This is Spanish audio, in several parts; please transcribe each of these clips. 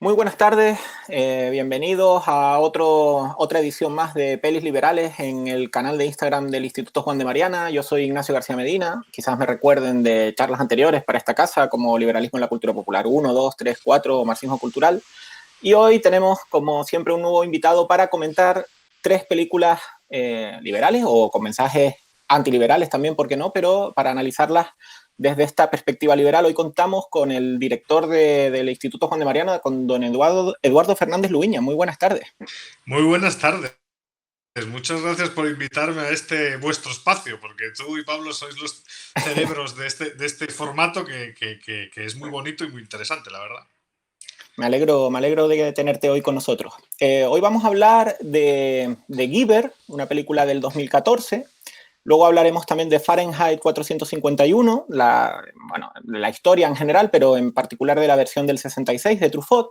Muy buenas tardes, bienvenidos a otra edición más de Pelis Liberales en el canal de Instagram del Instituto Juan de Mariana. Yo soy Ignacio García Medina, quizás me recuerden de charlas anteriores para esta casa como Liberalismo en la Cultura Popular 1, 2, 3, 4 o Marxismo Cultural. Y hoy tenemos, como siempre, un nuevo invitado para comentar tres películas liberales o con mensajes antiliberales también, ¿por qué no? Pero para analizarlas desde esta perspectiva liberal. Hoy contamos con el director del Instituto Juan de Mariana, con don Eduardo Fernández Luiña. Muy buenas tardes. Muy buenas tardes. Muchas gracias por invitarme a este vuestro espacio, porque tú y Pablo sois los cerebros de este formato que es muy bonito y muy interesante, la verdad. Me alegro de tenerte hoy con nosotros. Hoy vamos a hablar de Giver, una película del 2014. Luego hablaremos también de Fahrenheit 451, la historia en general, pero en particular de la versión del 66 de Truffaut.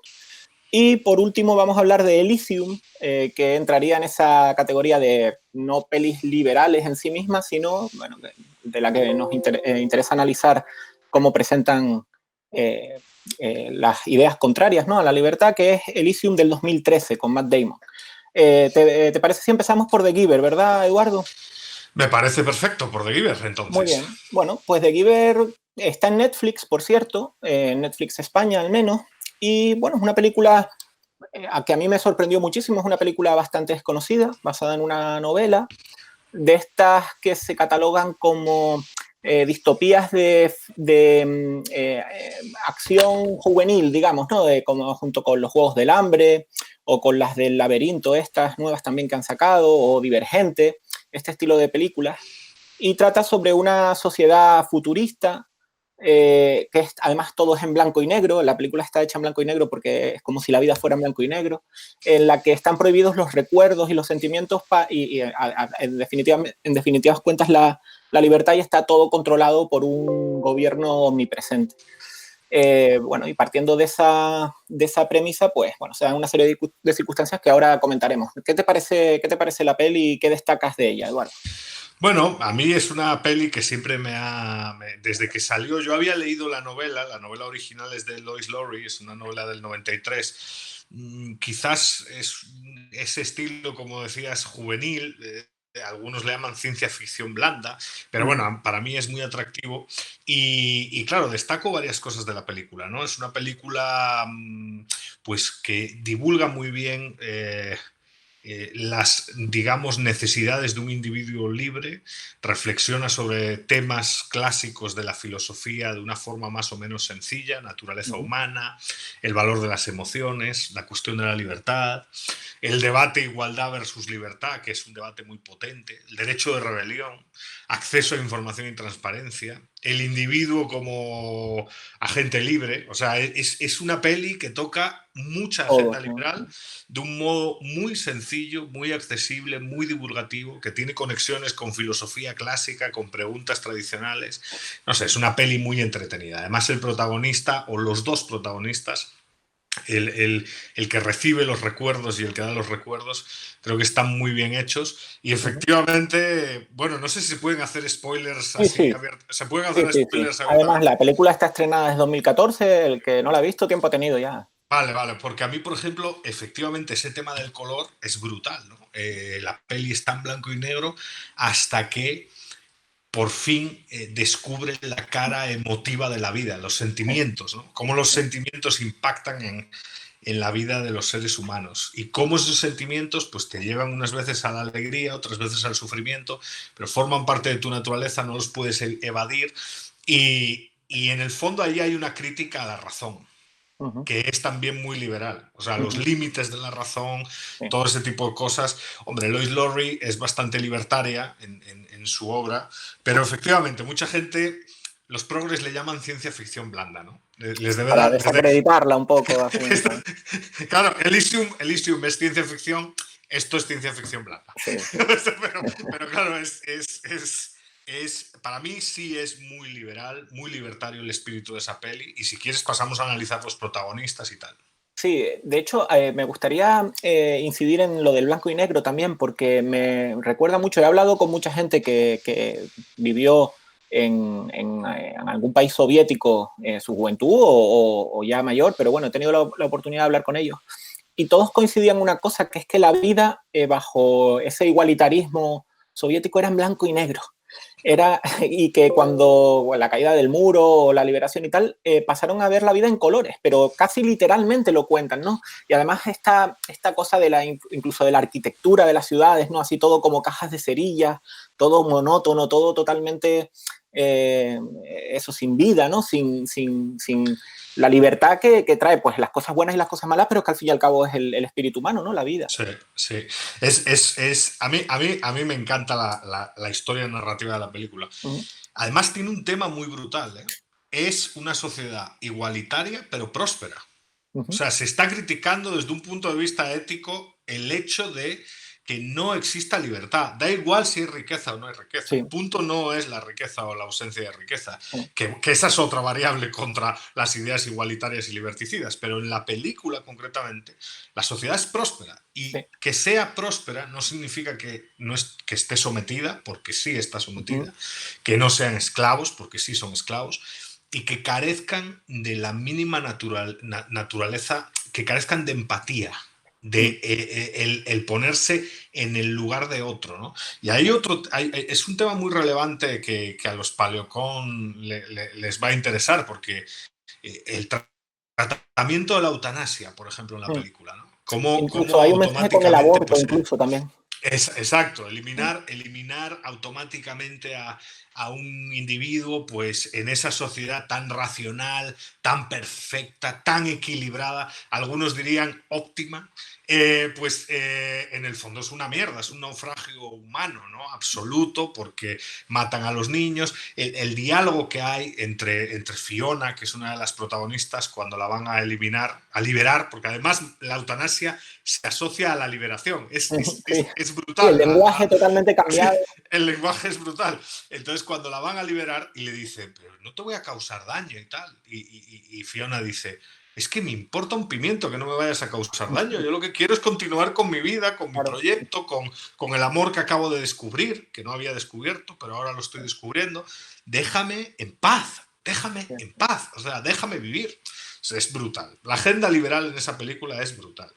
Y por último vamos a hablar de Elysium, que entraría en esa categoría de no pelis liberales en sí mismas, sino bueno, de la que nos interesa analizar cómo presentan las ideas contrarias, ¿no?, a la libertad, que es Elysium del 2013 con Matt Damon. ¿Te parece si empezamos por The Giver, verdad, Eduardo? Me parece perfecto por The Giver, Muy entonces. bien. Bueno, pues The Giver está en Netflix, por cierto, en Netflix España al menos. Y bueno, es una película que a mí me sorprendió muchísimo. Es una película bastante desconocida, basada en una novela, de estas que se catalogan como distopías de acción juvenil, digamos, ¿no? Como junto con los Juegos del Hambre o con las del Laberinto, estas nuevas también que han sacado, o Divergente, este estilo de películas. Y trata sobre una sociedad futurista además todo es en blanco y negro. La película está hecha en blanco y negro porque es como si la vida fuera en blanco y negro, en la que están prohibidos los recuerdos y los sentimientos en definitivas cuentas la libertad, y está todo controlado por un gobierno omnipresente. Bueno, y partiendo de esa premisa, pues bueno, se dan una serie de circunstancias que ahora comentaremos. ¿Qué te parece la peli y qué destacas de ella, Eduardo? Bueno, a mí es una peli que siempre desde que salió, yo había leído la novela original es de Lois Lowry, es una novela del 93. Quizás es ese estilo, como decías, juvenil. Algunos le llaman ciencia ficción blanda, pero Uh -huh. bueno, para mí es muy atractivo y claro, destaco varias cosas de la película, ¿no? Es una película pues que divulga muy bien las, digamos, necesidades de un individuo libre, reflexiona sobre temas clásicos de la filosofía de una forma más o menos sencilla: naturaleza humana, el valor de las emociones, la cuestión de la libertad, el debate igualdad versus libertad, que es un debate muy potente, el derecho de rebelión, acceso a información y transparencia, el individuo como agente libre. O sea, es una peli que toca mucha agenda Todo. liberal de un modo muy sencillo, muy accesible, muy divulgativo, que tiene conexiones con filosofía clásica, con preguntas tradicionales. No sé, es una peli muy entretenida. Además, el protagonista o los dos protagonistas, el que recibe los recuerdos y el que da los recuerdos, creo que están muy bien hechos. Y Uh -huh. efectivamente, bueno, no sé si se pueden hacer spoilers Sí, así sí. abiertos. ¿Se pueden Sí, hacer sí, sí. spoilers Además, abiertamente? la película está estrenada desde 2014. El que no la ha visto, tiempo ha tenido ya. Vale, vale, porque a mí, por ejemplo, efectivamente ese tema del color es brutal, ¿no? La peli está en blanco y negro hasta que por fin descubre la cara emotiva de la vida, los Sí, sentimientos, ¿no? Cómo los sí. sentimientos impactan en la vida de los seres humanos y cómo esos sentimientos pues te llevan unas veces a la alegría, otras veces al sufrimiento, pero forman parte de tu naturaleza, no los puedes evadir y en el fondo ahí hay una crítica a la razón, Uh -huh, que es también muy liberal. O sea, uh los -huh, límites de la razón, sí. todo ese tipo de cosas. Hombre, Lois Lowry es bastante libertaria en su obra, pero efectivamente, mucha gente, los progres le llaman ciencia ficción blanda, ¿no? Les debe Para dar... desacreditarla un poco, así, ¿no? Claro, Elysium es ciencia ficción, esto es ciencia ficción blanda. Sí, sí. pero claro, para mí sí es muy liberal, muy libertario el espíritu de esa peli, y si quieres pasamos a analizar los protagonistas y tal. Sí, de hecho, me gustaría incidir en lo del blanco y negro también, porque me recuerda mucho. He hablado con mucha gente que vivió en algún país soviético su juventud o ya mayor, pero bueno, he tenido la oportunidad de hablar con ellos. Y todos coincidían en una cosa, que es que la vida bajo ese igualitarismo soviético era en blanco y negro. Y que cuando la caída del muro o la liberación y tal, pasaron a ver la vida en colores, pero casi literalmente lo cuentan, ¿no? Y además esta cosa incluso de la arquitectura de las ciudades, ¿no? Así todo como cajas de cerillas, todo monótono, todo totalmente, eso, sin vida, ¿no? Sin la libertad que trae, pues, las cosas buenas y las cosas malas, pero que al fin y al cabo es el espíritu humano, ¿no? La vida. Sí, sí. A mí me encanta la historia narrativa de la película. Además, tiene un tema muy brutal, ¿eh? Es una sociedad igualitaria, pero próspera. O sea, se está criticando desde un punto de vista ético el hecho de que no exista libertad. Da igual si hay riqueza o no hay riqueza. Sí. El punto no es la riqueza o la ausencia de riqueza, que esa es otra variable contra las ideas igualitarias y liberticidas. Pero en la película, concretamente, la sociedad es próspera. Y que sea próspera no significa que esté sometida, porque sí está sometida, que no sean esclavos, porque sí son esclavos, y que carezcan de la mínima naturaleza, que carezcan de empatía, de el ponerse en el lugar de otro, ¿no? Y es un tema muy relevante que a los paleocon les va a interesar, porque el tratamiento de la eutanasia, por ejemplo, en la película, ¿no? Incluso hay un mensaje con el aborto, pues, incluso también. Exacto, eliminar automáticamente a un individuo, pues, en esa sociedad tan racional, tan perfecta, tan equilibrada, algunos dirían óptima, en el fondo es una mierda, es un naufragio humano, ¿no? Absoluto, porque matan a los niños. El diálogo que hay entre Fiona, que es una de las protagonistas, cuando la van a liberar, porque además la eutanasia se asocia a la liberación. Es brutal. Sí, el lenguaje totalmente cambiado. El lenguaje es brutal. Entonces, cuando la van a liberar y le dicen, pero no te voy a causar daño y tal, y Fiona dice, es que me importa un pimiento que no me vayas a causar daño. Yo lo que quiero es continuar con mi vida, con mi proyecto, con el amor que acabo de descubrir, que no había descubierto, pero ahora lo estoy descubriendo. Déjame en paz, o sea, déjame vivir. O sea, es brutal. La agenda liberal en esa película es brutal.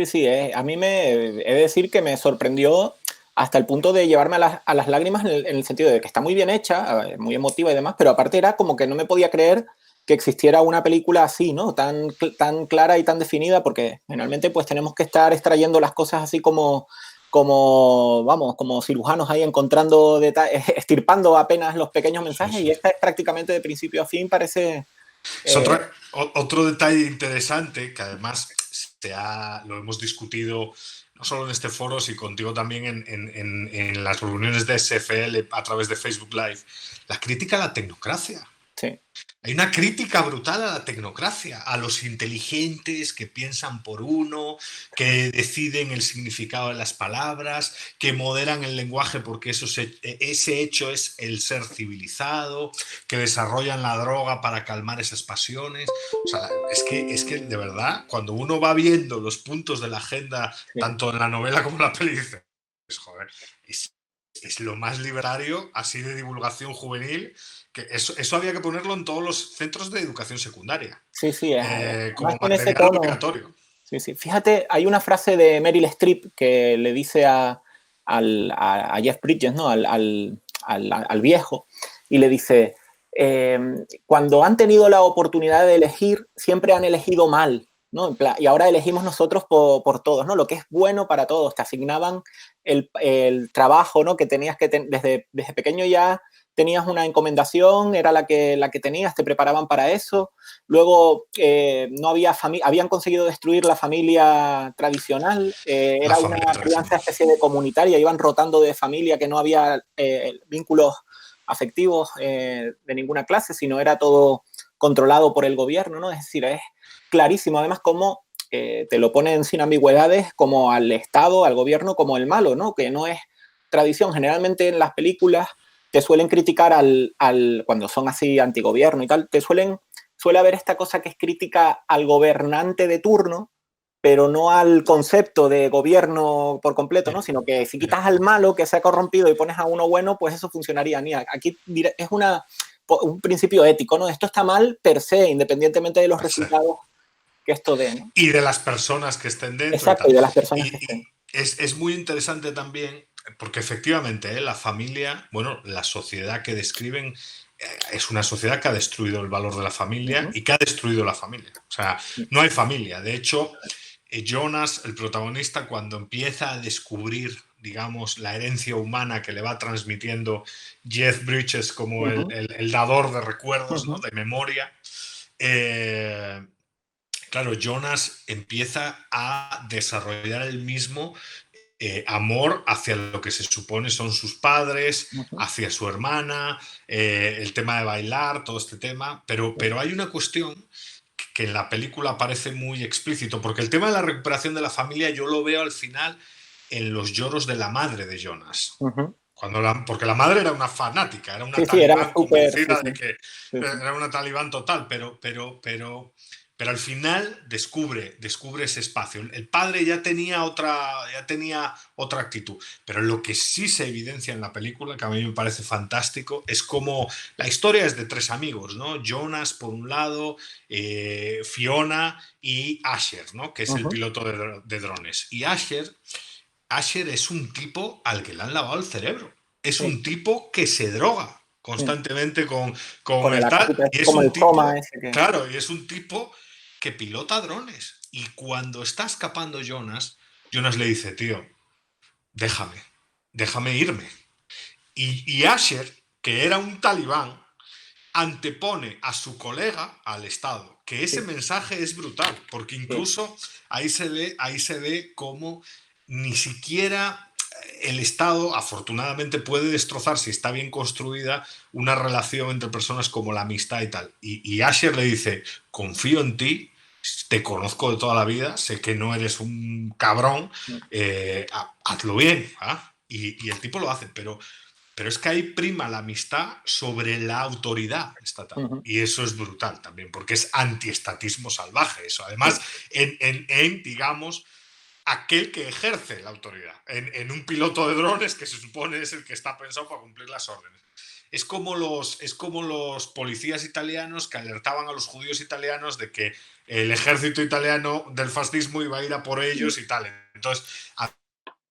Sí, a mí he de decir que me sorprendió hasta el punto de llevarme a las lágrimas en el sentido de que está muy bien hecha, muy emotiva y demás, pero aparte era como que no me podía creer que existiera una película así, ¿no? Tan clara y tan definida, porque generalmente pues tenemos que estar extrayendo las cosas así como cirujanos ahí encontrando detalles, estirpando apenas los pequeños mensajes, y esta es prácticamente de principio a fin, parece... Es otro detalle interesante que además lo hemos discutido no solo en este foro, sino contigo también en las reuniones de SFL a través de Facebook Live, la crítica a la tecnocracia. Sí. Hay una crítica brutal a la tecnocracia, a los inteligentes que piensan por uno, que deciden el significado de las palabras, que moderan el lenguaje porque ese hecho es el ser civilizado, que desarrollan la droga para calmar esas pasiones. O sea, es que de verdad, cuando uno va viendo los puntos de la agenda, tanto en la novela como en la peli, dice, pues, joder, es lo más libertario, así de divulgación juvenil, que eso había que ponerlo en todos los centros de educación secundaria. Sí, como material obligatorio. Sí. Fíjate, hay una frase de Meryl Streep que le dice a Jeff Bridges, ¿no? al viejo, y le dice, cuando han tenido la oportunidad de elegir, siempre han elegido mal, ¿no? Y ahora elegimos nosotros por todos, ¿no? Lo que es bueno para todos. Te asignaban el trabajo, ¿no? Que tenías que desde pequeño ya tenías una encomendación, era la que tenías, te preparaban para eso. Luego no había familia, habían conseguido destruir la familia tradicional, era una crianza especie de comunitaria, iban rotando de familia, que no había vínculos afectivos de ninguna clase, sino era todo controlado por el gobierno, ¿no? Es decir, es clarísimo, además, cómo te lo ponen sin ambigüedades como al Estado, al gobierno, como el malo, ¿no? Que no es tradición. Generalmente en las películas te suelen criticar cuando son así antigobierno y tal, suele haber esta cosa que es crítica al gobernante de turno, pero no al concepto de gobierno por completo, ¿no? Sino que si quitas al malo que se ha corrompido y pones a uno bueno, pues eso funcionaría. Aquí es un principio ético, ¿no? Esto está mal per se, independientemente de los resultados que esto dé, ¿no? Y de las personas que estén dentro. Exacto, y de las personas que estén. Es muy interesante también, porque efectivamente la familia, bueno, la sociedad que describen es una sociedad que ha destruido el valor de la familia y que ha destruido la familia. O sea, no hay familia. De hecho, Jonas, el protagonista, cuando empieza a descubrir, digamos, la herencia humana que le va transmitiendo Jeff Bridges como el dador de recuerdos, ¿no? De memoria, claro, Jonas empieza a desarrollar el mismo amor hacia lo que se supone son sus padres, hacia su hermana, el tema de bailar, todo este tema, pero hay una cuestión que en la película parece muy explícito, porque el tema de la recuperación de la familia yo lo veo al final en los lloros de la madre de Jonas. Porque la madre era una fanática, era una talibán convencida de que era una talibán total, pero al final descubre ese espacio. El padre ya tenía otra actitud, pero lo que sí se evidencia en la película, que a mí me parece fantástico, es como la historia es de tres amigos, ¿no? Jonas por un lado, Fiona y Asher, ¿no? Que es el piloto de drones. Y Asher es un tipo al que le han lavado el cerebro. Es un tipo que se droga constantemente con el tal. Y es un tipo, claro, y es un tipo que pilota drones. Y cuando está escapando Jonas le dice, tío, déjame irme. Y Asher, que era un talibán, antepone a su colega al Estado. Que ese mensaje es brutal, porque incluso ahí se ve cómo ni siquiera el Estado, afortunadamente, puede destrozar, si está bien construida, una relación entre personas como la amistad y tal. Y Asher le dice, confío en ti, te conozco de toda la vida, sé que no eres un cabrón, hazlo bien. Y el tipo lo hace, pero es que ahí prima la amistad sobre la autoridad estatal. Y eso es brutal también, porque es antiestatismo salvaje. Eso, además, digamos, aquel que ejerce la autoridad. En un piloto de drones que se supone es el que está pensado para cumplir las órdenes. Es como los policías italianos que alertaban a los judíos italianos de que el ejército italiano del fascismo iba a ir a por ellos y tal. Entonces, a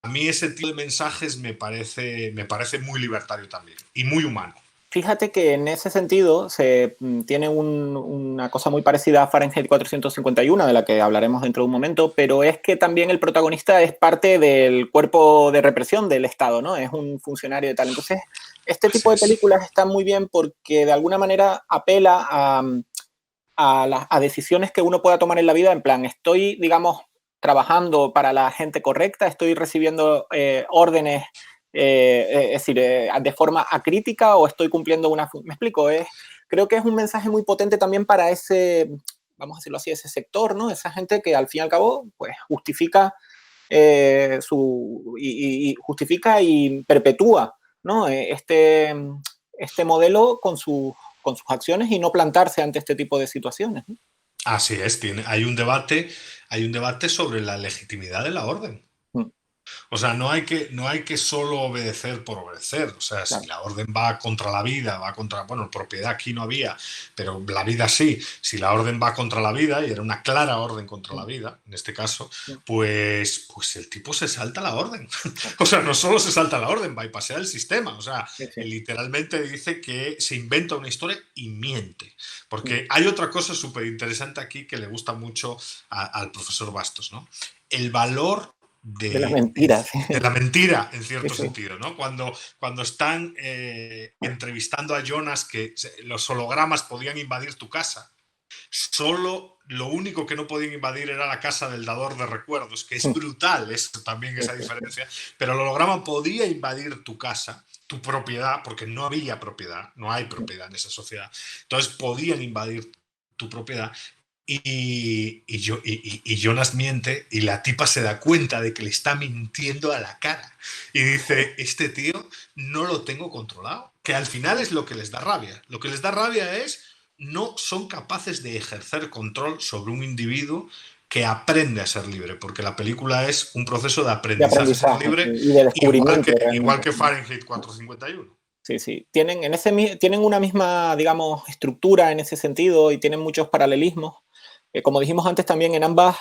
mí ese tipo de mensajes me parece muy libertario también y muy humano. Fíjate que en ese sentido se tiene una cosa muy parecida a Fahrenheit 451, de la que hablaremos dentro de un momento, pero es que también el protagonista es parte del cuerpo de represión del Estado, ¿no? Es un funcionario y tal. Entonces, este tipo de películas están muy bien porque de alguna manera apela a decisiones que uno pueda tomar en la vida, en plan, estoy, digamos, trabajando para la gente correcta, estoy recibiendo órdenes, es decir, de forma acrítica o estoy cumpliendo una... ¿Me explico? Creo que es un mensaje muy potente también para ese, vamos a decirlo así, ese sector, ¿no? Esa gente que al fin y al cabo, pues, justifica justifica y perpetúa, ¿no? Este modelo con sus acciones y no plantarse ante este tipo de situaciones, ¿no? Así es, hay un debate sobre la legitimidad de la orden. O sea, no hay que solo obedecer por obedecer. O sea, claro. Si la orden va contra la vida, va contra... Bueno, propiedad aquí no había, pero la vida sí. Si la orden va contra la vida, y era una clara orden contra la vida, en este caso, pues el tipo se salta la orden. O sea, no solo se salta la orden, bypassea el sistema. O sea, literalmente dice que se inventa una historia y miente. Porque hay otra cosa súper interesante aquí que le gusta mucho al profesor Bastos, ¿no? El valor de la mentira. De la mentira, en cierto sentido, ¿no? Cuando están entrevistando a Jonas, que los hologramas podían invadir tu casa, solo lo único que no podían invadir era la casa del dador de recuerdos, que es brutal eso también, esa diferencia, pero el holograma podía invadir tu casa, tu propiedad, porque no había propiedad, no hay propiedad en esa sociedad, entonces podían invadir tu propiedad. Y Jonas miente y la tipa se da cuenta de que le está mintiendo a la cara y dice, este tío no lo tengo controlado, que al final es lo que les da rabia. Lo que les da rabia es no son capaces de ejercer control sobre un individuo que aprende a ser libre, porque la película es un proceso de de aprendizaje a ser aprendizaje, sí, libre, y de descubrimiento igual realmente. que Fahrenheit 451. Sí, sí. Tienen una misma, digamos, estructura en ese sentido y tienen muchos paralelismos. Como dijimos antes, también en ambas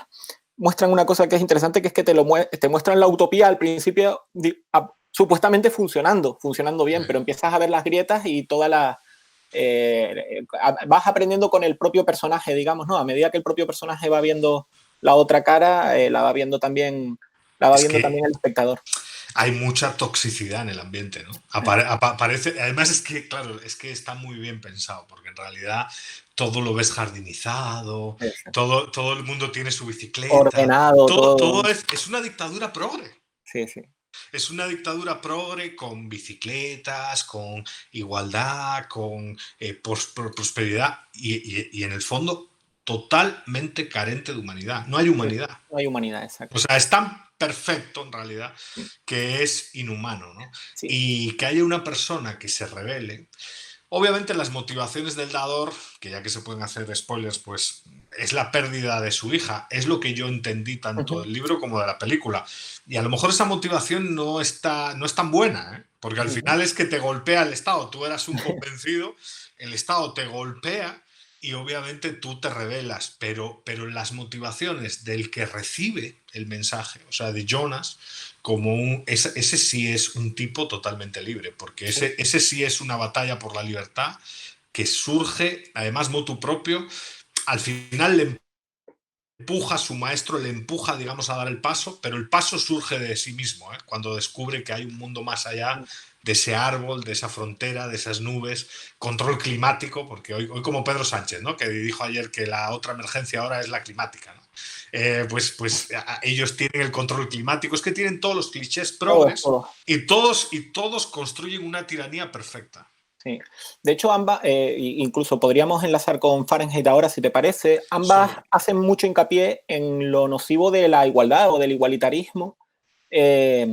muestran una cosa que es interesante, que es que te muestran la utopía al principio supuestamente funcionando bien, pero empiezas a ver las grietas y vas aprendiendo con el propio personaje, digamos, ¿no? A medida que el propio personaje va viendo la otra cara, la va Es viendo que también el espectador. hay mucha toxicidad en el ambiente, ¿no? Parece, además es que, claro, es que está muy bien pensado, porque en realidad todo lo ves jardinizado, todo el mundo tiene su bicicleta, Ordenado, todo todo. es una dictadura progre. Sí, sí. Es una dictadura progre con bicicletas, con igualdad, con prosperidad y en el fondo totalmente carente de humanidad. No hay Sí, humanidad. no hay humanidad, O exacto. sea, es tan perfecto en realidad que es inhumano, ¿no? Sí. Y que haya una persona que se revele. Obviamente las motivaciones del dador, que ya que se pueden hacer spoilers, pues es la pérdida de su hija. Es lo que yo entendí tanto Ujú, del libro como de la película. Y a lo mejor esa motivación no es tan buena, ¿eh? Porque al ujú. final es que te golpea el Estado. Tú eras un convencido, el Estado te golpea y obviamente tú te rebelas, pero las motivaciones del que recibe el mensaje, o sea, de Jonas, ese sí es un tipo totalmente libre, porque Sí, ese sí es una batalla por la libertad que surge, además, motu propio. Al final le empuja, su maestro le empuja, digamos, a dar el paso, pero el paso surge de sí mismo, ¿eh? Cuando descubre que hay un mundo más allá de ese árbol, de esa frontera, de esas nubes, control climático, porque hoy como Pedro Sánchez, ¿no? Que dijo ayer que la otra emergencia ahora es la climática, ¿no? Ellos tienen el control climático, es que tienen todos los clichés todos, progres todos. y todos construyen una tiranía perfecta. Sí. De hecho, ambas, incluso podríamos enlazar con Fahrenheit ahora, si te parece, ambas Sí, hacen mucho hincapié en lo nocivo de la igualdad o del igualitarismo, eh,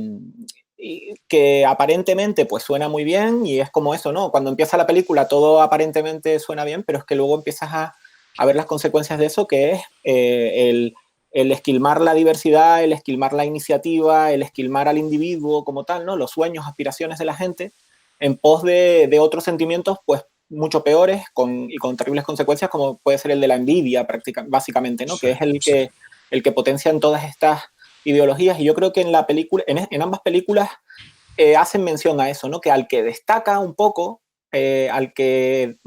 y que aparentemente pues suena muy bien y es como eso, ¿no? Cuando empieza la película todo aparentemente suena bien, pero es que luego empiezas a ver las consecuencias de eso, que es el esquilmar la diversidad, el esquilmar la iniciativa, el esquilmar al individuo como tal, ¿no? Los sueños, aspiraciones de la gente en pos de otros sentimientos pues mucho peores y con terribles consecuencias como puede ser el de la envidia básicamente, ¿no? sí, Que es sí. el que potencia en todas estas ideologías y yo creo que en la película, en ambas películas hacen mención a eso, ¿no? Que al que destaca un poco, al que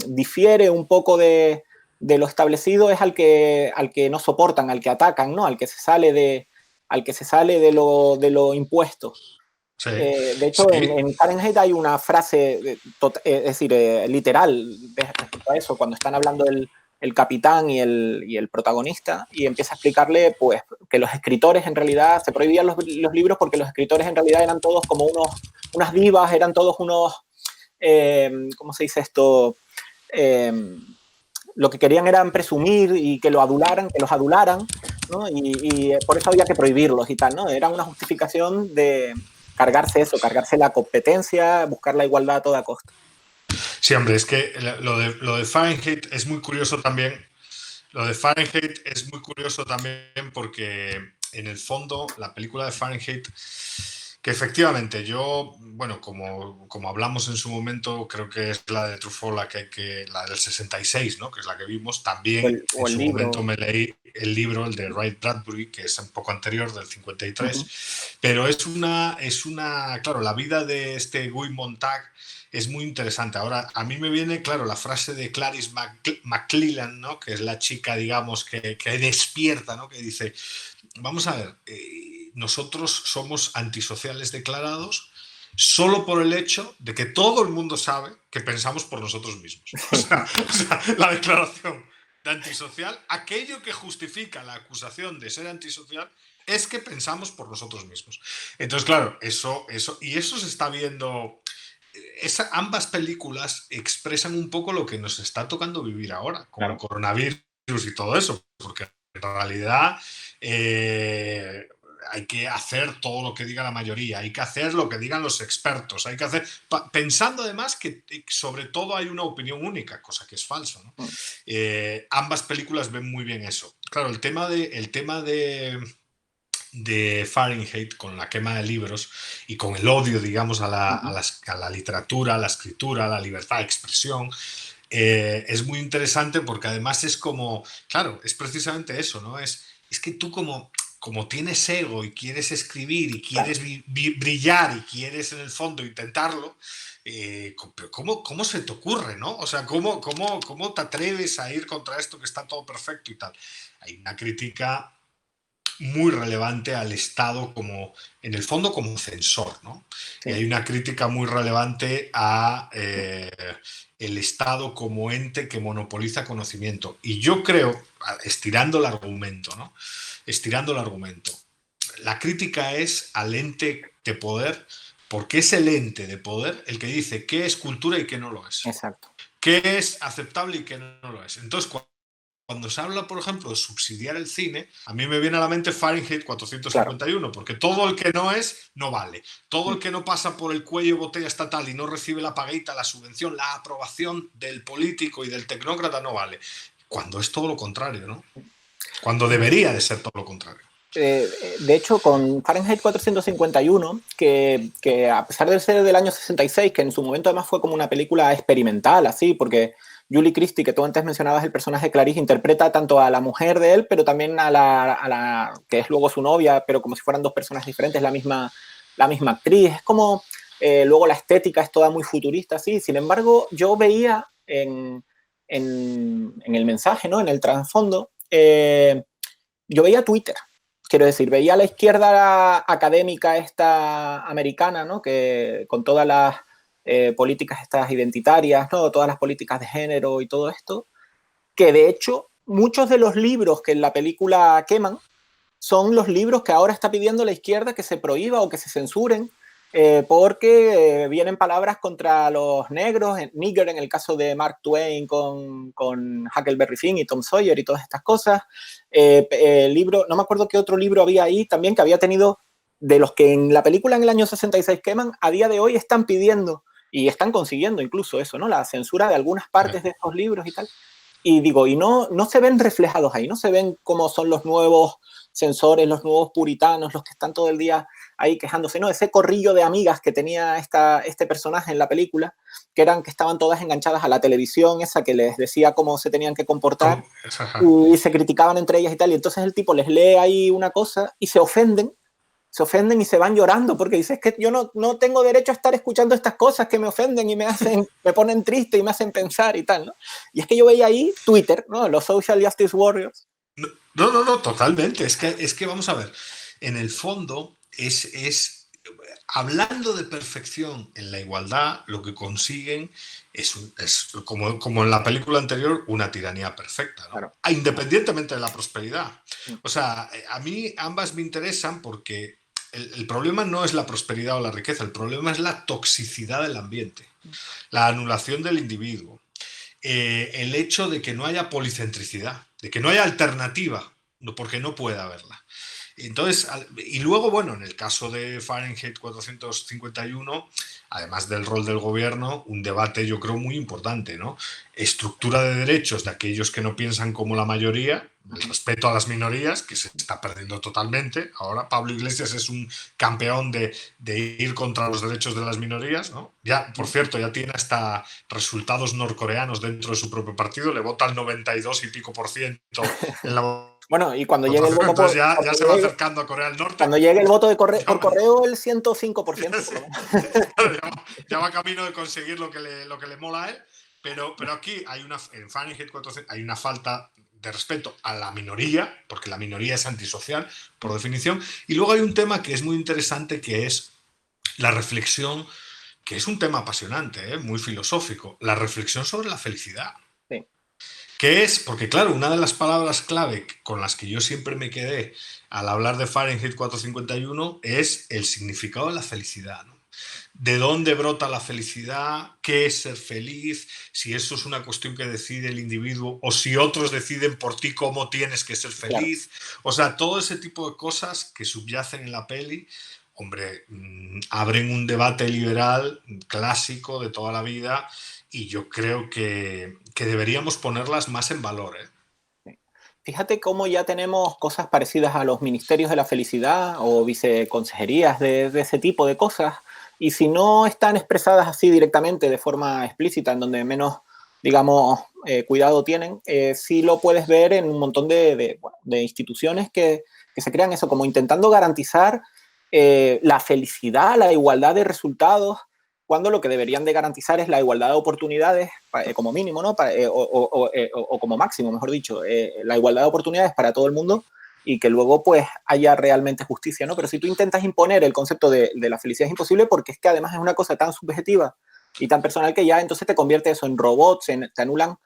difiere un poco de lo establecido es al que no soportan, al que atacan, ¿no? Al que se sale de lo impuesto. Sí, De hecho, sí. en Fahrenheit hay una frase, es decir, literal respecto a eso, cuando están hablando el capitán y el protagonista, y empieza a explicarle pues, que los escritores en realidad, se prohibían los libros porque los escritores en realidad eran todos como unas divas, eran todos unos, ¿cómo se dice esto? Eh, lo que querían eran presumir y que que los adularan, ¿no? Y por eso había que prohibirlos y tal, ¿no? Era una justificación de cargarse eso, cargarse la competencia, buscar la igualdad a toda costa. Sí, hombre, es que lo de Fahrenheit es muy curioso también. Lo de Fahrenheit es muy curioso también porque en el fondo la película de Fahrenheit, que efectivamente yo, bueno, como hablamos en su momento, creo que es la de Truffaut la del 66, ¿no? Que es la que vimos. También en O el su momento libro. me leí el libro, el de Ray Bradbury, que es un poco anterior, del Uh -huh. 53. Pero claro, la vida de este Guy Montag es muy interesante. Ahora, a mí me viene, claro, la frase de Clarice McClellan, ¿no? Que es la chica, digamos, que despierta, ¿no? Que dice, vamos a ver, nosotros somos antisociales declarados solo por el hecho de que todo el mundo sabe que pensamos por nosotros mismos. O sea, la declaración de antisocial, aquello que justifica la acusación de ser antisocial es que pensamos por nosotros mismos. Entonces, claro, eso se está viendo. Ambas películas expresan un poco lo que nos está tocando vivir ahora, con el Claro. coronavirus y todo eso, porque en realidad eh, hay que hacer todo lo que diga la mayoría, hay que hacer lo que digan los expertos, hay que hacer, pensando además que sobre todo hay una opinión única, cosa que es falso, ¿no? Ambas películas ven muy bien eso. claro, el tema de Fahrenheit, con la quema de libros y con el odio, digamos, Ujú. a la literatura, a la escritura, a la libertad de expresión, es muy interesante porque además es como, claro, es precisamente eso, ¿no? Es que tú como tienes ego y quieres escribir y Claro. quieres brillar y quieres en el fondo intentarlo, pero ¿cómo se te ocurre, no? O sea, ¿cómo te atreves a ir contra esto que está todo perfecto y tal? Hay una crítica muy relevante al Estado como, en el fondo, como censor, ¿no? Y Sí. hay una crítica muy relevante a el Estado como ente que monopoliza conocimiento. Y yo creo, estirando el argumento, ¿no? Estirando el argumento, la crítica es al ente de poder, porque es el ente de poder el que dice qué es cultura y qué no lo es, Exacto. qué es aceptable y qué no lo es. Entonces, cuando se habla, por ejemplo, de subsidiar el cine, a mí me viene a la mente Fahrenheit Claro. 451, porque todo el que no es, no vale. Todo Mm. el que no pasa por el cuello de botella estatal y no recibe la paguita, la subvención, la aprobación del político y del tecnócrata, no vale. Cuando es todo lo contrario, ¿no? Cuando debería de ser todo lo contrario. De hecho, con Fahrenheit 451, que a pesar de ser del año 66, que en su momento además fue como una película experimental, así, porque Julie Christie, que tú antes mencionabas, el personaje de Clarice, interpreta tanto a la mujer de él, pero también a la que es luego su novia, pero como si fueran dos personas diferentes, la misma actriz. Es como, luego la estética es toda muy futurista, así. Sin embargo, yo veía en el mensaje, ¿no? En el trasfondo, yo veía Twitter, quiero decir, veía la izquierda académica esta americana, ¿no? Que con todas las políticas estas identitarias, ¿no? Todas las políticas de género y todo esto, que de hecho muchos de los libros que en la película queman son los libros que ahora está pidiendo la izquierda que se prohíba o que se censuren, porque vienen palabras contra los negros, nigger en el caso de Mark Twain con Huckleberry Finn y Tom Sawyer y todas estas cosas. Libro, no me acuerdo qué otro libro había ahí también que había tenido, de los que en la película en el año 66 queman, a día de hoy están pidiendo y están consiguiendo incluso eso, ¿no? La censura de algunas partes de estos libros y tal. Y digo, y no se ven reflejados ahí, no se ven cómo son los nuevos censores, los nuevos puritanos, los que están todo el día ahí quejándose, ¿no? Ese corrillo de amigas que tenía este personaje en la película, que estaban todas enganchadas a la televisión, esa que les decía cómo se tenían que comportar, y se criticaban entre ellas y tal, y entonces el tipo les lee ahí una cosa y se ofenden y se van llorando porque dices que yo no tengo derecho a estar escuchando estas cosas que me ofenden y me ponen triste y me hacen pensar y tal, ¿no? Y es que yo veía ahí Twitter, ¿no? Los Social Justice Warriors. No, totalmente. Es que vamos a ver, en el fondo hablando de perfección en la igualdad, lo que consiguen es como en la película anterior, una tiranía perfecta, ¿no? Claro. Independientemente de la prosperidad. O sea, a mí ambas me interesan porque el problema no es la prosperidad o la riqueza, el problema es la toxicidad del ambiente, la anulación del individuo, el hecho de que no haya policentricidad, de que no haya alternativa, porque no puede haberla. Entonces, y luego, bueno, en el caso de Fahrenheit 451, además del rol del gobierno, un debate yo creo muy importante, ¿no? Estructura de derechos de aquellos que no piensan como la mayoría, el respeto a las minorías, que se está perdiendo totalmente. Ahora Pablo Iglesias es un campeón de ir contra los derechos de las minorías, ¿no? Ya, por cierto, ya tiene hasta resultados norcoreanos dentro de su propio partido, le vota el 92 y pico por ciento en la Bueno, y cuando llegue el votación, voto entonces por, ya cuando se va llegue, acercando a Corea del Norte. cuando llegue el voto Ya por va, correo, el 105%, por sí, lo menos. ya va camino de conseguir lo que le mola a él, pero aquí en Fahrenheit 400 hay una falta de respeto a la minoría, porque la minoría es antisocial, por definición, y luego hay un tema que es muy interesante, que es la reflexión, que es un tema apasionante, muy filosófico, la reflexión sobre la felicidad. Sí, ¿Qué es? Porque claro, una de las palabras clave con las que yo siempre me quedé al hablar de Fahrenheit 451 es el significado de la felicidad, ¿no? ¿De dónde brota la felicidad? ¿Qué es ser feliz? Si eso es una cuestión que decide el individuo o si otros deciden por ti cómo tienes que ser claro. feliz. O sea, todo ese tipo de cosas que subyacen en la peli, hombre, abren un debate liberal clásico de toda la vida y yo creo que deberíamos ponerlas más en valor, ¿eh? Sí. fíjate cómo ya tenemos cosas parecidas a los ministerios de la felicidad o viceconsejerías de ese tipo de cosas, y si no están expresadas así directamente, de forma explícita, en donde menos, digamos, cuidado tienen, sí lo puedes ver en un montón de instituciones que se crean eso, como intentando garantizar la felicidad, la igualdad de resultados, cuando lo que deberían de garantizar es la igualdad de oportunidades, como mínimo, ¿no? O como máximo, mejor dicho, la igualdad de oportunidades para todo el mundo, y que luego pues haya realmente justicia, ¿no? Pero si tú intentas imponer el concepto de la felicidad, es imposible, porque es que además es una cosa tan subjetiva y tan personal que ya entonces te convierte eso en robots, te anulan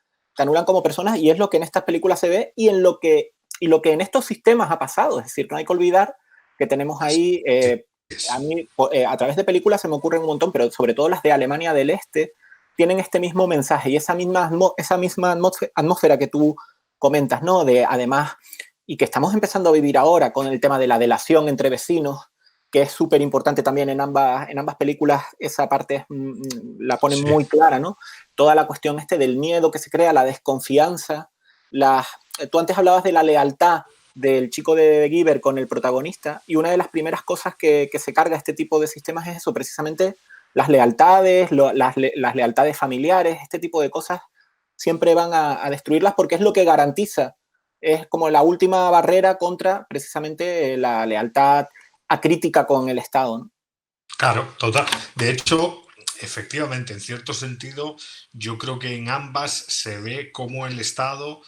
como personas, y es lo que en estas películas se ve y lo que en estos sistemas ha pasado. Es decir, no hay que olvidar que tenemos ahí, a mí, a través de películas se me ocurren un montón, pero sobre todo las de Alemania del Este, tienen este mismo mensaje y esa misma atmósfera que tú comentas, ¿no? De, además, y que estamos empezando a vivir ahora con el tema de la delación entre vecinos, que es súper importante también en ambas películas. Esa parte la ponen muy clara, ¿no? Toda la cuestión del miedo que se crea, la desconfianza, tú antes hablabas de la lealtad del chico de Giver con el protagonista, y una de las primeras cosas que se carga este tipo de sistemas es eso, precisamente las lealtades, las lealtades familiares, este tipo de cosas siempre van a destruirlas, porque es lo que garantiza, es como la última barrera contra precisamente la lealtad acrítica con el Estado, ¿no? Claro, total. De hecho, efectivamente, en cierto sentido, yo creo que en ambas se ve cómo el Estado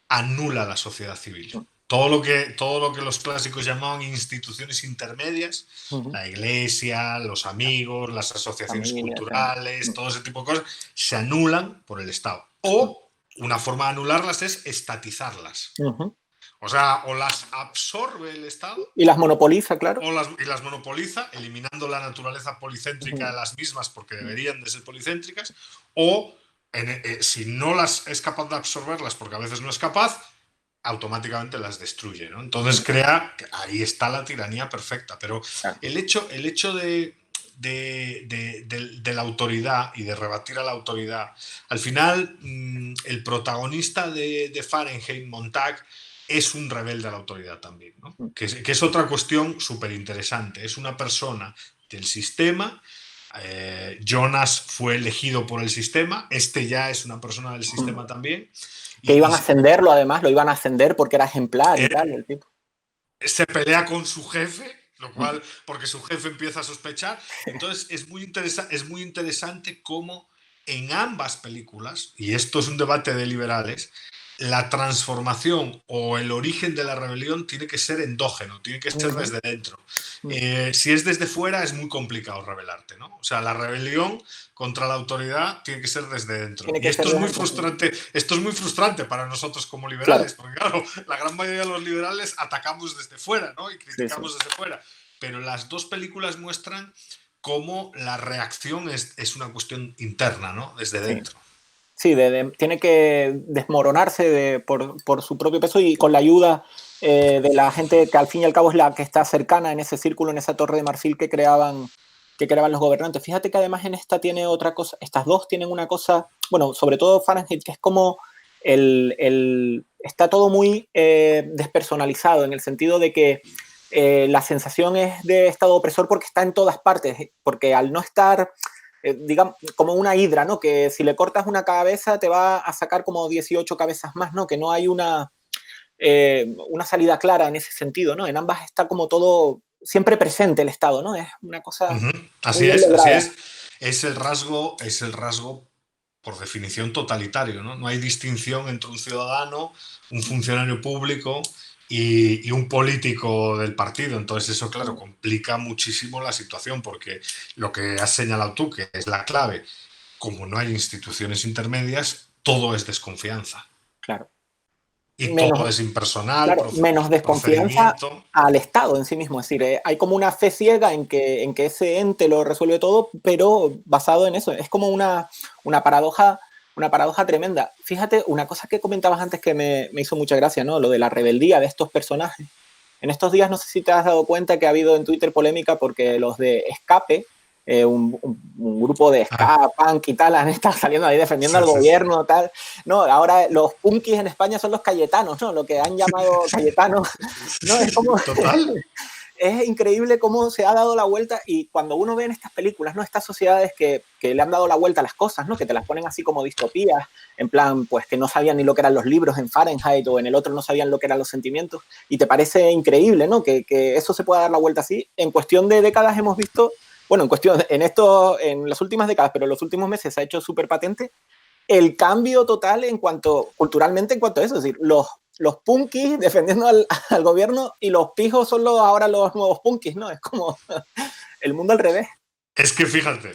anula la sociedad civil. Todo lo que los clásicos llamaban instituciones intermedias, Uh-huh. la iglesia, los amigos, las asociaciones Familia, culturales, todo ese tipo de cosas, se anulan por el Estado. O una forma de anularlas es estatizarlas. uh-huh. O sea, o las absorbe el Estado Y las monopoliza, claro. y las monopoliza, eliminando la naturaleza policéntrica de las mismas, porque deberían de ser policéntricas, o si no las es capaz de absorberlas, porque a veces no es capaz, automáticamente las destruye, ¿no? Entonces crea que ahí está la tiranía perfecta. Pero el hecho de la autoridad y de rebatir a la autoridad, al final el protagonista de Fahrenheit, Montag, es un rebelde a la autoridad también, ¿no? Que es otra cuestión súper interesante. Es una persona del sistema. Jonas fue elegido por el sistema. Este ya es una persona del sistema también. Que iban a ascenderlo, además, lo iban a ascender porque era ejemplar y tal, el tipo. Se pelea con su jefe, lo cual, porque su jefe empieza a sospechar. Entonces es muy interesante cómo en ambas películas, y esto es un debate de liberales, la transformación o el origen de la rebelión tiene que ser endógeno, tiene que ser desde dentro. Si es desde fuera es muy complicado rebelarte, ¿no? O sea, la rebelión contra la autoridad tiene que ser desde dentro. Y esto es muy frustrante para nosotros como liberales, porque claro, la gran mayoría de los liberales atacamos desde fuera, ¿no? Y criticamos desde fuera. Pero las dos películas muestran cómo la reacción es una cuestión interna, ¿no? Desde dentro. Sí, tiene que desmoronarse por su propio peso, y con la ayuda de la gente que al fin y al cabo es la que está cercana en ese círculo, en esa torre de marfil que creaban los gobernantes. Fíjate que además en esta tiene otra cosa, estas dos tienen una cosa, bueno, sobre todo Fahrenheit, que es como está todo muy despersonalizado, en el sentido de que la sensación es de Estado opresor porque está en todas partes, porque al no estar digamos, como una hidra, ¿no? Que si le cortas una cabeza te va a sacar como 18 cabezas más, ¿no? Que no hay una salida clara en ese sentido, ¿no? En ambas está como todo siempre presente el Estado, ¿no? Es una cosa Así es. Es el rasgo por definición totalitario, ¿no? No hay distinción entre un ciudadano, un funcionario público y un político del partido. Entonces eso, claro, complica muchísimo la situación, porque lo que has señalado tú, que es la clave, como no hay instituciones intermedias, todo es desconfianza. Claro. Y todo es impersonal, claro, menos desconfianza al Estado en sí mismo. Es decir, hay como una fe ciega en que ese ente lo resuelve todo, pero basado en eso. Es como una paradoja tremenda. Fíjate, una cosa que comentabas antes que me hizo mucha gracia, ¿no? Lo de la rebeldía de estos personajes. En estos días, no sé si te has dado cuenta que ha habido en Twitter polémica porque los de Escape, un grupo de ska, punk y tal, han estado saliendo ahí defendiendo al gobierno, tal. No, ahora los punkis en España son los cayetanos, ¿no? Lo que han llamado cayetanos, ¿no? Es como... Total. Es increíble cómo se ha dado la vuelta y cuando uno ve en estas películas, ¿no? Estas sociedades que le han dado la vuelta a las cosas, ¿no? Que te las ponen así como distopías, en plan, pues que no sabían ni lo que eran los libros en Fahrenheit o en el otro no sabían lo que eran los sentimientos y te parece increíble, ¿no? Que eso se pueda dar la vuelta así. En cuestión de décadas hemos visto, bueno, en las últimas décadas, pero en los últimos meses se ha hecho súper patente el cambio total culturalmente en cuanto a eso, es decir, los punkis defendiendo al gobierno y los pijos son ahora los nuevos punkis, ¿no? Es como el mundo al revés. Es que fíjate,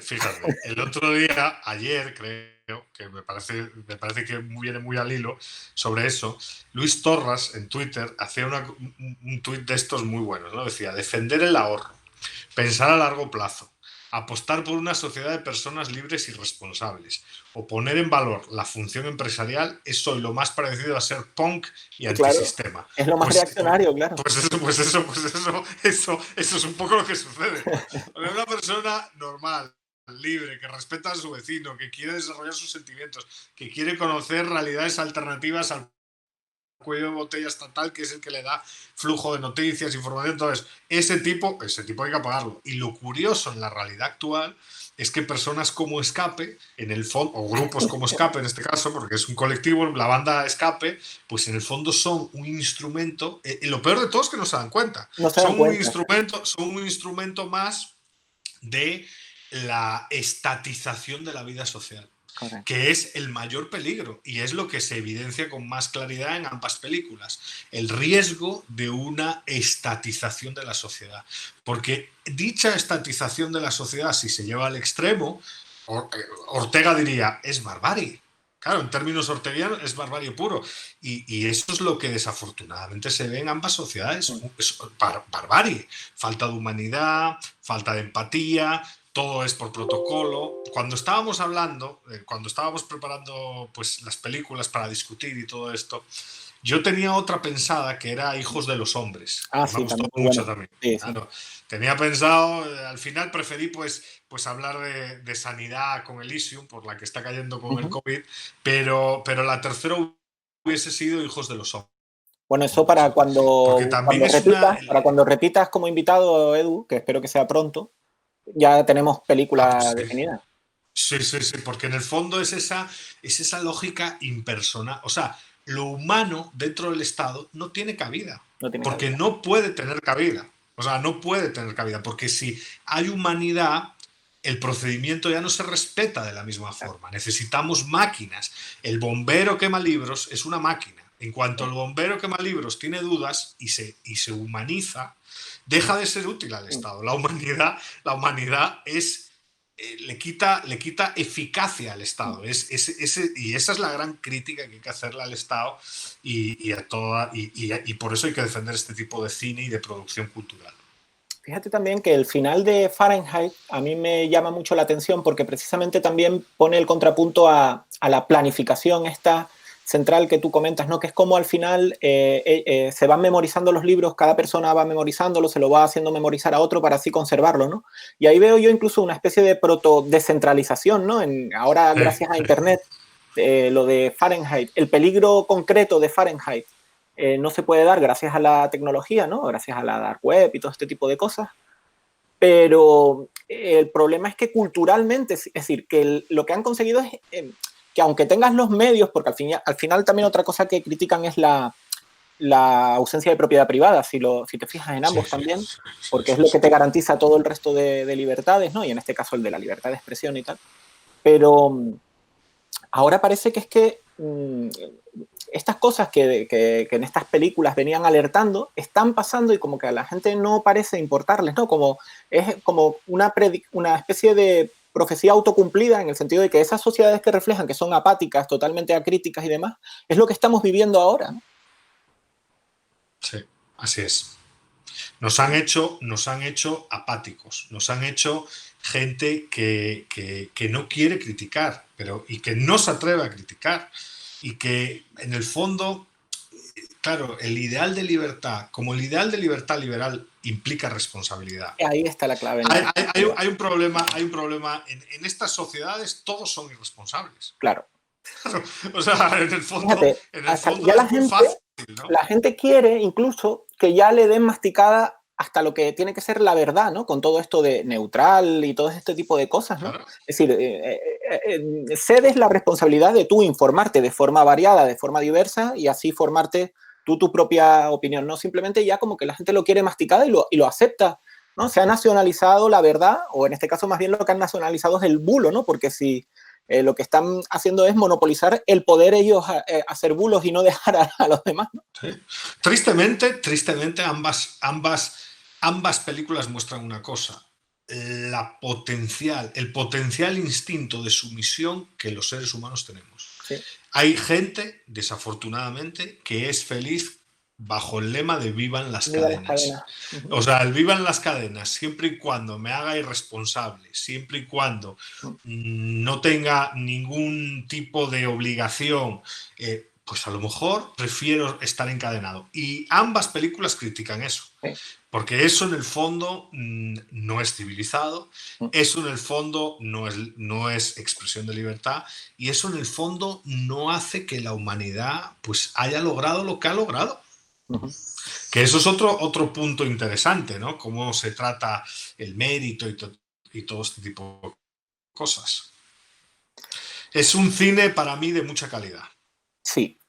el otro día, ayer creo, que me parece que viene muy al hilo sobre eso, Luis Torras en Twitter hacía un tuit de estos muy buenos, ¿no? Decía, defender el ahorro, pensar a largo plazo, apostar por una sociedad de personas libres y responsables, o poner en valor la función empresarial es hoy lo más parecido a ser punk y antisistema. Claro, es lo más reaccionario, claro. Eso es un poco lo que sucede. Una persona normal, libre, que respeta a su vecino, que quiere desarrollar sus sentimientos, que quiere conocer realidades alternativas al cuello de botella estatal, que es el que le da flujo de noticias, información. Entonces, ese tipo hay que apagarlo. Y lo curioso en la realidad actual es que personas como Escape, en el fondo, o grupos como Escape en este caso, porque es un colectivo, la banda Escape, pues en el fondo son un instrumento, y lo peor de todo es que no se dan cuenta. Son un instrumento más de la estatización de la vida social. Correcto. Que es el mayor peligro y es lo que se evidencia con más claridad en ambas películas, el riesgo de una estatización de la sociedad, porque dicha estatización de la sociedad, si se lleva al extremo, Ortega diría, es barbarie. Claro, en términos orteguianos es barbarie puro. Y eso es lo que desafortunadamente se ve en ambas sociedades. Es barbarie. Falta de humanidad, falta de empatía, todo es por protocolo. Cuando estábamos preparando pues, las películas para discutir y todo esto, yo tenía otra pensada que era Hijos de los Hombres. Me gustó mucho también. Sí, claro. Tenía pensado, al final preferí pues hablar de sanidad con Elysium, por la que está cayendo con el COVID, pero la tercera hubiese sido Hijos de los Hombres. Bueno, eso para cuando repitas como invitado, Edu, que espero que sea pronto, ya tenemos película definida. Sí, porque en el fondo es esa lógica impersonal. O sea, lo humano dentro del Estado no tiene cabida. No puede tener cabida. O sea, no puede tener cabida, porque si hay humanidad, el procedimiento ya no se respeta de la misma forma. Necesitamos máquinas. El bombero quema libros es una máquina. En cuanto el bombero quema libros tiene dudas y se humaniza, deja de ser útil al Estado. La humanidad es, le quita eficacia al Estado. Y esa es la gran crítica que hay que hacerle al Estado y por eso hay que defender este tipo de cine y de producción cultural. Fíjate también que el final de Fahrenheit a mí me llama mucho la atención porque precisamente también pone el contrapunto a la planificación esta central que tú comentas, ¿no? Que es como al final se van memorizando los libros, cada persona va memorizándolo, se lo va haciendo memorizar a otro para así conservarlo, ¿no? Y ahí veo yo incluso una especie de proto-descentralización, ¿no? Ahora, gracias a Internet, lo de Fahrenheit, el peligro concreto de Fahrenheit no se puede dar gracias a la tecnología, ¿no? Gracias a la dark web y todo este tipo de cosas. Pero el problema es que culturalmente, es decir, que lo que han conseguido es que aunque tengas los medios, porque al final también otra cosa que critican es la ausencia de propiedad privada, si te fijas en ambos también, porque es lo que te garantiza todo el resto de libertades, ¿no? Y en este caso el de la libertad de expresión y tal. Pero ahora parece que es que estas cosas que en estas películas venían alertando están pasando y como que a la gente no parece importarles, ¿no? Es como una especie de profecía autocumplida en el sentido de que esas sociedades que reflejan que son apáticas, totalmente acríticas y demás, es lo que estamos viviendo ahora, ¿no? Sí, así es. Nos han hecho apáticos, nos han hecho gente que no quiere criticar, y que no se atreve a criticar, y que en el fondo claro, el ideal de libertad, como el ideal de libertad liberal implica responsabilidad. Ahí está la clave. Hay un problema. En estas sociedades todos son irresponsables. Claro. Claro, o sea, en el Fíjate, fondo ya es muy fácil, ¿no? la gente quiere incluso que ya le den masticada hasta lo que tiene que ser la verdad, ¿no? Con todo esto de neutral y todo este tipo de cosas, ¿no? Claro. Es decir, cedes la responsabilidad de tú informarte de forma variada, de forma diversa y así formarte tú tu propia opinión, no simplemente ya como que la gente lo quiere masticada y lo acepta, ¿no? Se ha nacionalizado la verdad, o en este caso más bien lo que han nacionalizado es el bulo, ¿no? Porque si lo que están haciendo es monopolizar el poder ellos hacer bulos y no dejar a los demás, ¿no? Sí. Tristemente ambas películas muestran una cosa: el potencial instinto de sumisión que los seres humanos tenemos. Sí. Hay gente, desafortunadamente, que es feliz bajo el lema de vivan las cadenas. O sea, el vivan las cadenas, siempre y cuando me haga irresponsable, siempre y cuando no tenga ningún tipo de obligación, pues a lo mejor prefiero estar encadenado. Y ambas películas critican eso. Sí. Porque eso en el fondo no es civilizado, eso en el fondo no es expresión de libertad, y eso en el fondo no hace que la humanidad pues haya logrado lo que ha logrado. Que eso es otro punto interesante, ¿no? Cómo se trata el mérito y todo este tipo de cosas. Es un cine para mí de mucha calidad. Sí.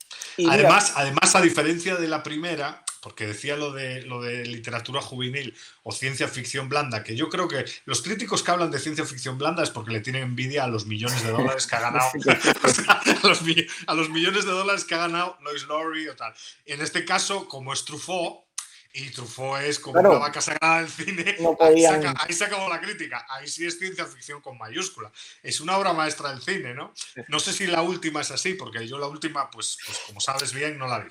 Además, a diferencia de la primera, porque decía lo de literatura juvenil o ciencia ficción blanda, que yo creo que los críticos que hablan de ciencia ficción blanda es porque le tienen envidia a los millones de dólares que ha ganado, o sea, a los millones de dólares que ha ganado Lois Lowry o tal. En este caso, como es Truffaut, y Truffaut es como una vaca sagrada del cine, no ahí se acabó la crítica. Ahí sí es ciencia ficción con mayúscula. Es una obra maestra del cine, ¿no? No sé si la última es así, porque yo la última, pues como sabes bien, no la vi.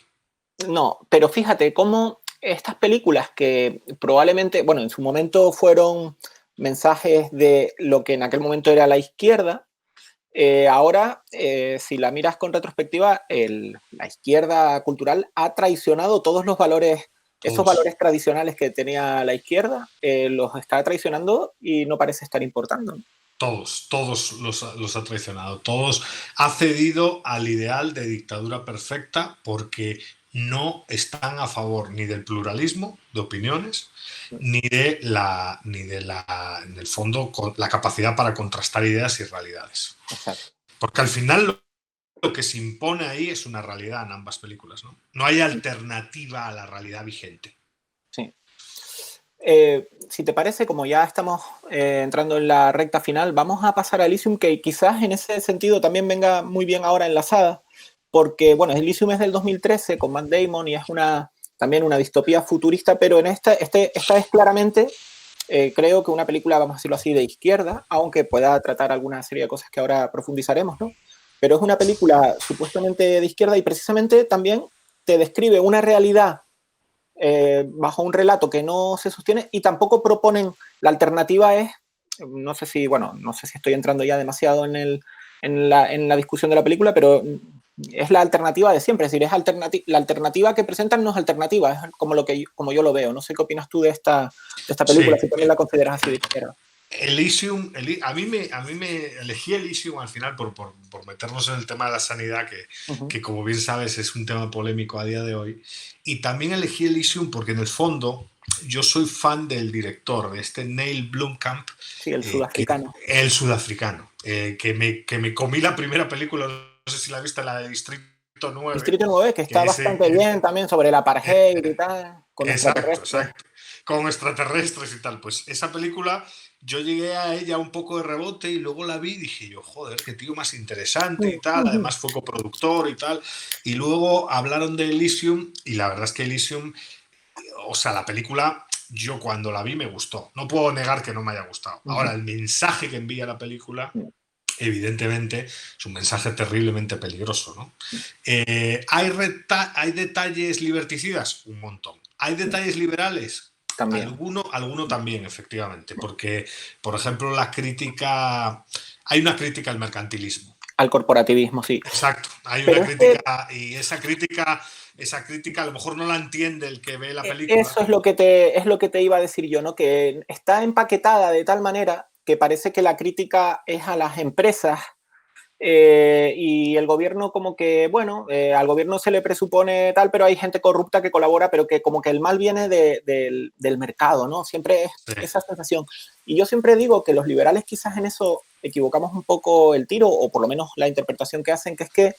No, pero fíjate cómo estas películas que probablemente, bueno, en su momento fueron mensajes de lo que en aquel momento era la izquierda, ahora, si la miras con retrospectiva, la izquierda cultural ha traicionado todos los valores, esos valores tradicionales que tenía la izquierda, los está traicionando y no parece estar importando. Todos los ha traicionado, todos ha cedido al ideal de dictadura perfecta porque no están a favor ni del pluralismo de opiniones, ni de en el fondo, la capacidad para contrastar ideas y realidades. Exacto. Porque al final lo que se impone ahí es una realidad en ambas películas, ¿no? No hay alternativa a la realidad vigente. Sí. Si te parece, como ya estamos entrando en la recta final, vamos a pasar a Elysium, que quizás en ese sentido también venga muy bien ahora enlazada, porque, bueno, Elysium es del 2013 con Matt Damon y es también una distopía futurista, pero en esta es claramente, creo que una película, vamos a decirlo así, de izquierda, aunque pueda tratar alguna serie de cosas que ahora profundizaremos, ¿no? Pero es una película supuestamente de izquierda y precisamente también te describe una realidad bajo un relato que no se sostiene y tampoco proponen, la alternativa es, no sé si estoy entrando ya demasiado en la discusión de la película, pero es la alternativa de siempre, es decir, la alternativa que presentan no es alternativa, es como yo lo veo. No sé qué opinas tú de esta película, si también la consideras así de izquierda. Elysium, a mí me elegí Elysium al final por meternos en el tema de la sanidad, que como bien sabes es un tema polémico a día de hoy. Y también elegí Elysium porque en el fondo yo soy fan del director, de este Neil Blomkamp. Sí, el sudafricano. El sudafricano, que me comí la primera película, no sé si la viste, la de Distrito 9. Distrito 9, que está bastante bien también sobre el apartheid y tal, con extraterrestres. Exacto, con extraterrestres y tal. Pues esa película, yo llegué a ella un poco de rebote y luego la vi y dije yo, joder, qué tío más interesante y tal. Además fue coproductor y tal. Y luego hablaron de Elysium y la verdad es que Elysium, o sea, la película, yo cuando la vi me gustó. No puedo negar que no me haya gustado. Ahora, el mensaje que envía la película, evidentemente, es un mensaje terriblemente peligroso, ¿no? ¿Hay detalles liberticidas? Un montón. ¿Hay detalles liberales? También. Alguno también, efectivamente, porque, por ejemplo, hay una crítica al mercantilismo. Al corporativismo, sí. Exacto, hay una crítica y esa crítica esa crítica a lo mejor no la entiende el que ve la película. Eso es lo que te iba a decir yo, ¿no? Que está empaquetada de tal manera que parece que la crítica es a las empresas y el gobierno como que, bueno, al gobierno se le presupone tal, pero hay gente corrupta que colabora, pero que como que el mal viene del mercado, ¿no? Siempre es Sí. esa sensación. Y yo siempre digo que los liberales quizás en eso equivocamos un poco el tiro, o por lo menos la interpretación que hacen, que es que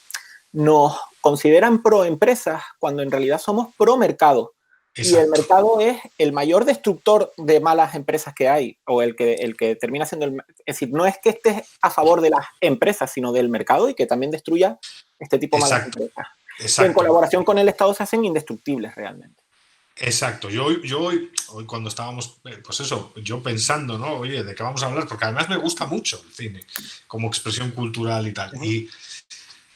nos consideran pro empresas cuando en realidad somos pro mercado. Y el Exacto. mercado es el mayor destructor de malas empresas que hay, o el que termina siendo el... Es decir, no es que estés a favor de las empresas, sino del mercado y que también destruya este tipo de malas Exacto. empresas. Que en Exacto. colaboración con el Estado se hacen indestructibles realmente. Exacto. Yo hoy cuando estábamos, pues eso, yo pensando, ¿no? Oye, ¿de qué vamos a hablar? Porque además me gusta mucho el cine como expresión cultural y tal. Y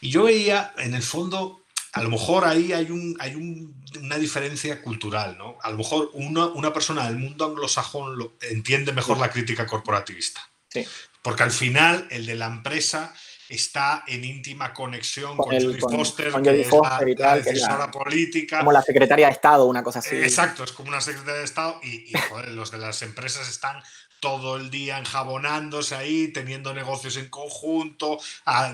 yo veía, en el fondo, a lo mejor ahí hay una diferencia cultural, ¿no? A lo mejor una persona del mundo anglosajón entiende mejor Sí, la crítica corporativista. sí. Porque al final el de la empresa está en íntima conexión con Jodie Foster, Con Jodie que es Foster y la tal, que es decisora política. como la secretaria de Estado, una cosa así. Exacto, es como una secretaria de Estado y joder, los de las empresas están todo el día enjabonándose ahí, teniendo negocios en conjunto,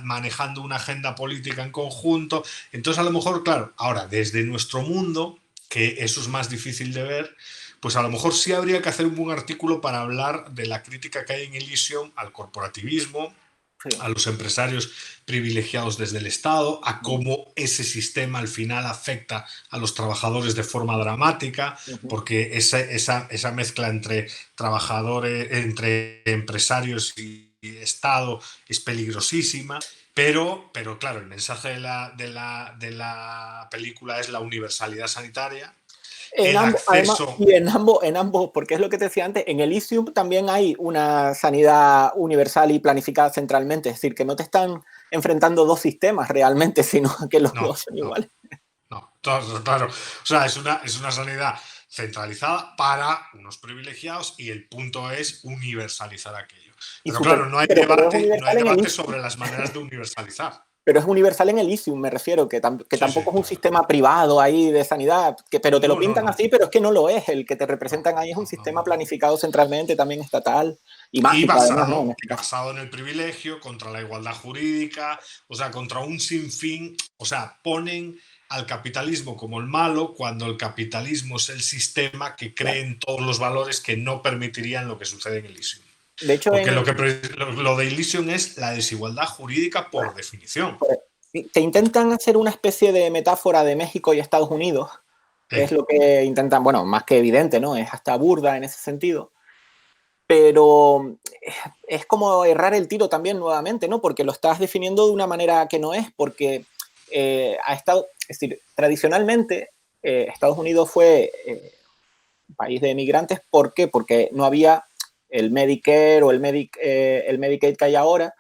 manejando una agenda política en conjunto. Entonces, a lo mejor, claro, ahora, desde nuestro mundo, que eso es más difícil de ver, pues a lo mejor sí habría que hacer un buen artículo para hablar de la crítica que hay en Elysium al corporativismo, Sí. a los empresarios privilegiados desde el Estado, a cómo ese sistema al final afecta a los trabajadores de forma dramática, porque esa mezcla entre trabajadores, entre empresarios y Estado es peligrosísima. Pero claro, el mensaje de la película es la universalidad sanitaria, En el ambos, además, acceso. y en ambos, porque es lo que te decía antes, en Elysium también hay una sanidad universal y planificada centralmente, es decir, que no te están enfrentando dos sistemas realmente, sino que los No, dos son no. iguales. No, claro. O sea, es una sanidad centralizada para unos privilegiados y el punto es universalizar aquello. Y Pero super, claro, no hay pero es debate, no hay universal en debate Elysium, sobre las maneras de universalizar. pero es universal en Elysium, me refiero, que Sí, sí, tampoco es un claro. sistema privado ahí de sanidad, pero te lo No, no, pintan no. así, pero es que no lo es, el que te No, representan ahí es un no, no, sistema no, no. planificado centralmente, también estatal, y Y mágico además, ¿no? En basado, este caso. basado en el privilegio, contra la igualdad jurídica, o sea, contra un sinfín, o sea, ponen al capitalismo como el malo cuando el capitalismo es el sistema que cree Claro. en todos los valores que no permitirían lo que sucede en Elysium. De hecho, Porque lo de Elysium es la desigualdad jurídica por definición. te intentan hacer una especie de metáfora de México y Estados Unidos, es lo que intentan, bueno, más que evidente, ¿no? Es hasta burda en ese sentido, pero es como errar el tiro también nuevamente, ¿no? Porque lo estás definiendo de una manera que no es, porque es decir, tradicionalmente Estados Unidos fue un país de emigrantes, ¿por qué? Porque no había el Medicare o el Medicaid que hay ahora,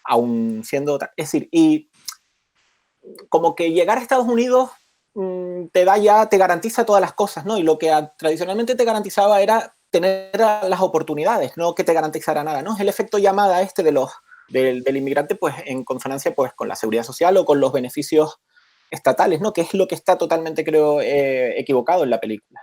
aún siendo, es decir, y como que llegar a Estados Unidos te garantiza todas las cosas, ¿no? Y lo que tradicionalmente te garantizaba era tener las oportunidades, no que te garantizara nada, ¿no? Es el efecto llamada del inmigrante, pues en consonancia pues con la seguridad social o con los beneficios estatales, ¿no? Que es lo que está totalmente, creo, equivocado en la película.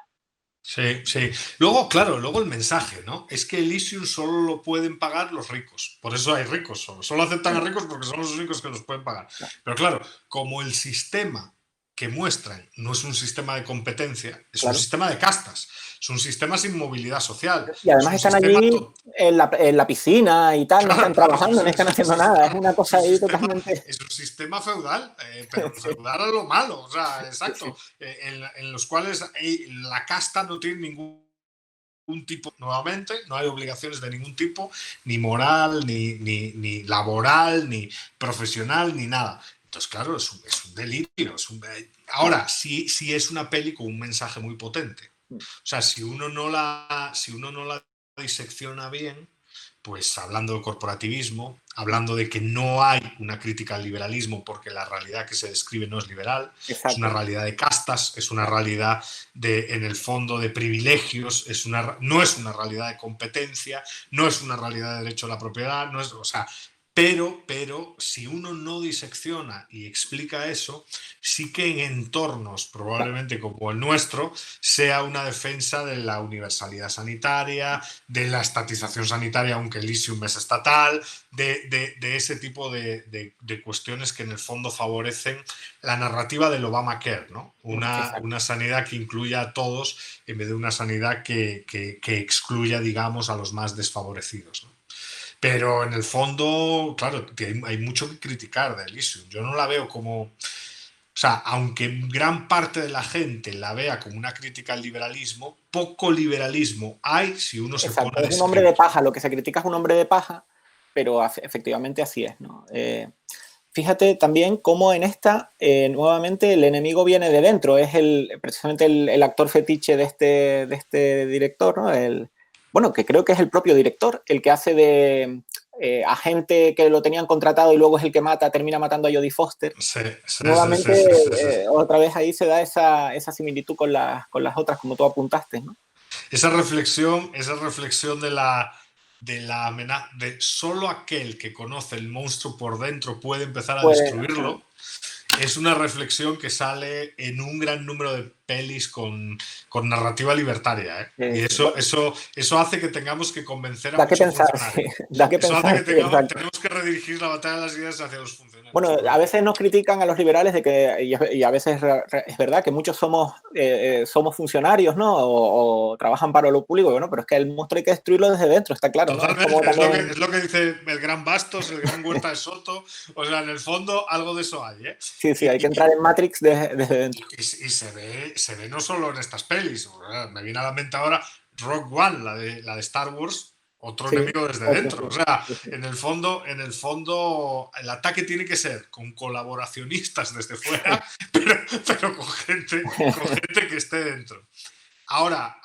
Sí, sí. Luego, claro, luego el mensaje, ¿no? Es que Elysium solo lo pueden pagar los ricos. Por eso hay ricos solo. Solo aceptan a ricos porque son los únicos que los pueden pagar. Pero claro, como el sistema que muestran no es un sistema de competencia, es un Claro. sistema de castas. Es un sistema sin movilidad social. Y Es además un están sistema allí en la piscina y tal, no Claro, están claro, trabajando, no están haciendo nada, es una cosa ahí totalmente... es un sistema feudal, pero Sí, feudal a lo malo, o sea, sí, exacto, sí. en los cuales la casta no tiene ningún tipo, nuevamente, no hay obligaciones de ningún tipo, ni moral, ni laboral, ni profesional, ni nada. Entonces, claro, es un delirio. Ahora, sí es una peli con un mensaje muy potente. O sea, si uno no la disecciona bien, pues hablando de corporativismo, hablando de que no hay una crítica al liberalismo porque la realidad que se describe no es liberal, es una Exacto. realidad de castas, es una realidad en el fondo, de privilegios, no es una realidad de competencia, no es una realidad de derecho a la propiedad, no es, o sea, Pero si uno no disecciona y explica eso, sí que en entornos probablemente como el nuestro sea una defensa de la universalidad sanitaria, de la estatización sanitaria, aunque Elysium es estatal, de ese tipo de cuestiones que en el fondo favorecen la narrativa del Obamacare, ¿no? Una sanidad que incluya a todos en vez de una sanidad que excluya, digamos, a los más desfavorecidos, ¿no? Pero en el fondo, claro, hay mucho que criticar de Elysium. Yo no la veo como... O sea, aunque gran parte de la gente la vea como una crítica al liberalismo, poco liberalismo hay si uno se pone Exacto, a es un hombre de describir. paja, lo que se critica es un hombre de paja, pero efectivamente así es, ¿no? Fíjate también cómo en esta, nuevamente, el enemigo viene de dentro, es precisamente el actor fetiche de este director, ¿no? Bueno, que creo que es el propio director, el que hace de agente que lo tenían contratado y luego es el que termina matando a Jodie Foster. Sí, sí, sí, Nuevamente, sí, sí, sí, sí. otra vez ahí se da esa similitud con con las otras, como tú apuntaste, ¿no? Esa reflexión de la amenaza, de solo aquel que conoce el monstruo por dentro puede empezar a Puede, destruirlo, es una reflexión que sale en un gran número de pelis con narrativa libertaria, ¿eh? Y bueno, eso hace que tengamos que convencer a da que mucho pensar, sí, funcionario. da que Eso hace pensar, que sí, exacto. tenemos que redirigir la batalla de las ideas hacia los funcionarios. Bueno, a Pero veces nos critican a los liberales de que, y a veces es verdad que muchos somos funcionarios, ¿no? O trabajan para lo público, bueno, pero es que el monstruo hay que destruirlo desde dentro, está claro, ¿no? Es como totalmente, también, es lo que dice el gran Bastos, el gran Huerta de Soto. O sea, en el fondo algo de eso hay, ¿eh? sí, sí, hay que entrar en Matrix desde dentro. Y se ve no solo en estas pelis. Me viene a la mente ahora Rogue One, la de Star Wars, otro Sí, enemigo desde otro, dentro. O sea, sí, sí, sí. en el fondo, el ataque tiene que ser con colaboracionistas desde fuera, pero con gente que esté dentro. Ahora,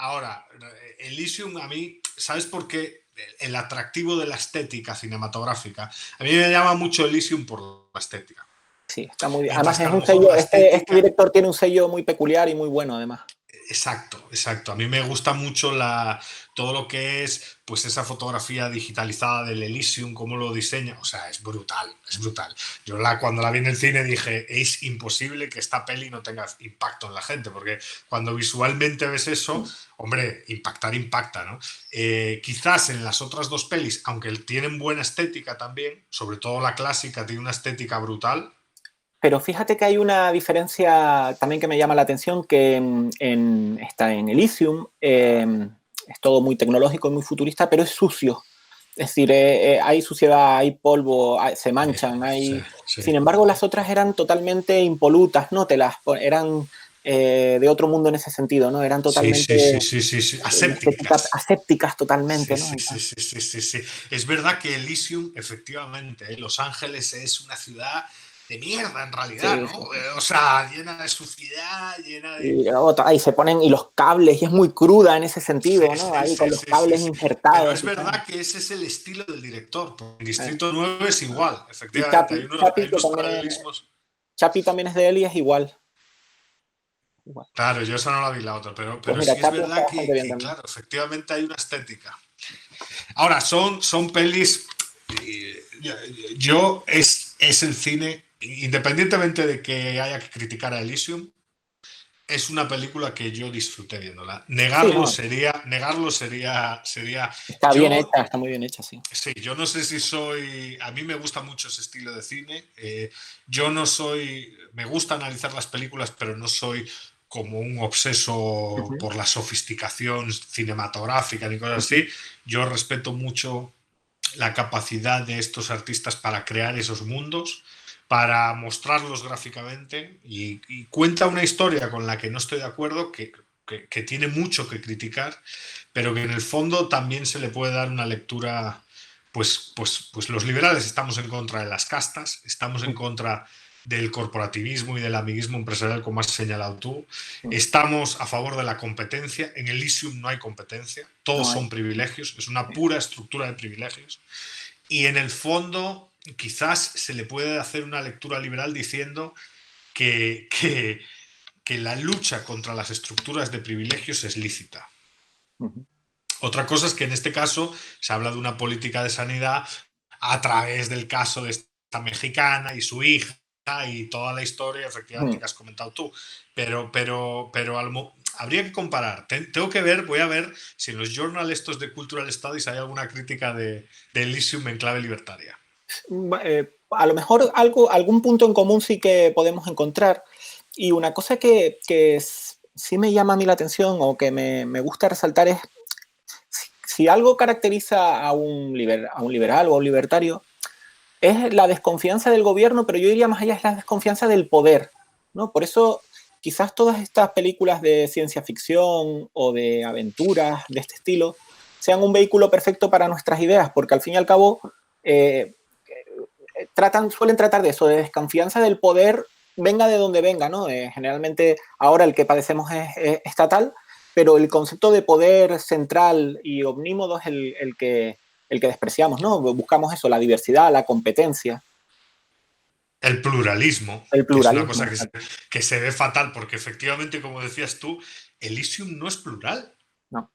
Elysium a mí, ¿sabes por qué? El atractivo de la estética cinematográfica. A mí me llama mucho Elysium por la estética. Sí, está muy bien. Además Mientras que es a lo un mejor sello, la este estética. director tiene un sello muy peculiar y muy bueno, además. Exacto, exacto. A mí me gusta mucho todo lo que es pues esa fotografía digitalizada del Elysium, cómo lo diseña. O sea, es brutal, es brutal. Yo cuando la vi en el cine dije, es imposible que esta peli no tenga impacto en la gente, porque cuando visualmente ves eso, hombre, impactar impacta, ¿no? Quizás en las otras dos pelis, aunque tienen buena estética también, sobre todo la clásica tiene una estética brutal. Pero fíjate que hay una diferencia también que me llama la atención, que está en Elysium, es todo muy tecnológico y muy futurista, pero es sucio. Es decir, hay suciedad, hay polvo, se manchan, Sí, hay... sí. Sin embargo, las otras eran totalmente impolutas, ¿no? Eran de otro mundo en ese sentido, ¿no? Eran Sí, totalmente sí, sí, sí, sí, sí. Asépticas. asépticas totalmente, Sí, ¿no? sí, sí, sí, sí, sí, sí. Es verdad que Elysium, efectivamente, Los Ángeles es una ciudad de mierda en realidad, Sí, sí, ¿no? sí. O sea, llena de suciedad, llena de... Y ahí se ponen, y los cables, y es muy cruda en ese Sí, sentido, ¿no? sí, Ahí con sí, los sí, sí, cables sí. Pero injertados es y tal. verdad que ese es el estilo del director. En Eh. Distrito 9 es igual, Y efectivamente. Hay unos, hay unos paralelismos. Chapi también es de Eli, es igual. Igual. Claro, yo esa no la vi la otra, pero, Pues pero mira, sí es Chapi está verdad bastante que, bien que, también. claro, efectivamente hay una estética. Ahora, son pelis. eh, es el cine, independientemente de que haya que criticar a Elysium, es una película que yo disfruté viéndola. Sí, Negarlo no, sería, negarlo sería. está bien Yo, hecha, está muy bien hecha, sí. sí, yo no sé si soy. A mí me gusta mucho ese estilo de cine. Yo no soy. Me gusta analizar las películas, pero no soy como un obseso Ujú, por la sofisticación cinematográfica ni cosas ujú. así. Yo respeto mucho la capacidad de estos artistas para crear esos mundos, para mostrarlos gráficamente y cuenta una historia con la que no estoy de acuerdo, que tiene mucho que criticar, pero que en el fondo también se le puede dar una lectura, pues los liberales estamos en contra de las castas, estamos en contra del corporativismo y del amiguismo empresarial, como has señalado tú. Estamos a favor de la competencia. En Elysium no hay competencia, todos No hay. son privilegios, es una pura estructura de privilegios. Y en el fondo, quizás se le puede hacer una lectura liberal diciendo que la lucha contra las estructuras de privilegios es lícita. Ujú. Otra cosa es que en este caso se habla de una política de sanidad a través del caso de esta mexicana y su hija y toda la historia, efectivamente, Mm. que has comentado tú. Pero habría que comparar. Tengo que ver, voy a ver si en los journals estos de Cultural Studies hay alguna crítica de Elysium en clave libertaria. A lo mejor algún punto en común sí que podemos encontrar. Y una cosa que sí me llama a mí la atención o que me gusta resaltar es si algo caracteriza a un liberal o a un libertario, es la desconfianza del gobierno, pero yo diría más allá, es la desconfianza del poder, ¿no? Por eso quizás todas estas películas de ciencia ficción o de aventuras de este estilo sean un vehículo perfecto para nuestras ideas, porque al fin y al cabo suelen tratar de eso, de desconfianza del poder, venga de donde venga, ¿no? Generalmente ahora el que padecemos es estatal, pero el concepto de poder central y omnímodo es el que despreciamos, ¿no? Buscamos eso, la diversidad, la competencia. El pluralismo, El que es una pluralismo. cosa que se ve fatal, porque efectivamente, como decías tú, Elysium no es plural. No,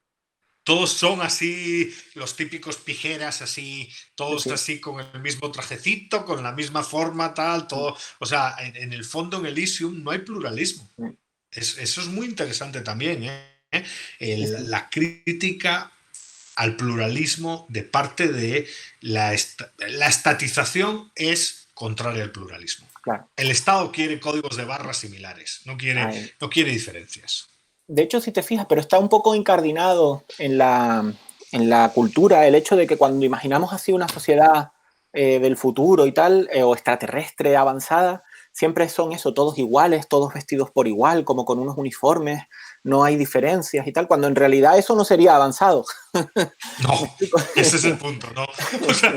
Todos son así, los típicos pijeras, así, sí, todos sí. así con el mismo trajecito, con la misma forma, tal, todo. O sea, en el fondo en Elysium no hay pluralismo. Eso es muy interesante también, ¿eh? Sí, sí, La crítica al pluralismo de parte de la estatización es contraria al pluralismo. claro. El Estado quiere códigos de barras similares, Ay. no quiere diferencias. De hecho, si te fijas, pero está un poco incardinado en la cultura el hecho de que cuando imaginamos así una sociedad del futuro y tal, o extraterrestre avanzada, siempre son eso, todos iguales, todos vestidos por igual, como con unos uniformes, no hay diferencias y tal, cuando en realidad eso no sería avanzado. ¿Me No, explico? ese es el punto, ¿no? O sea,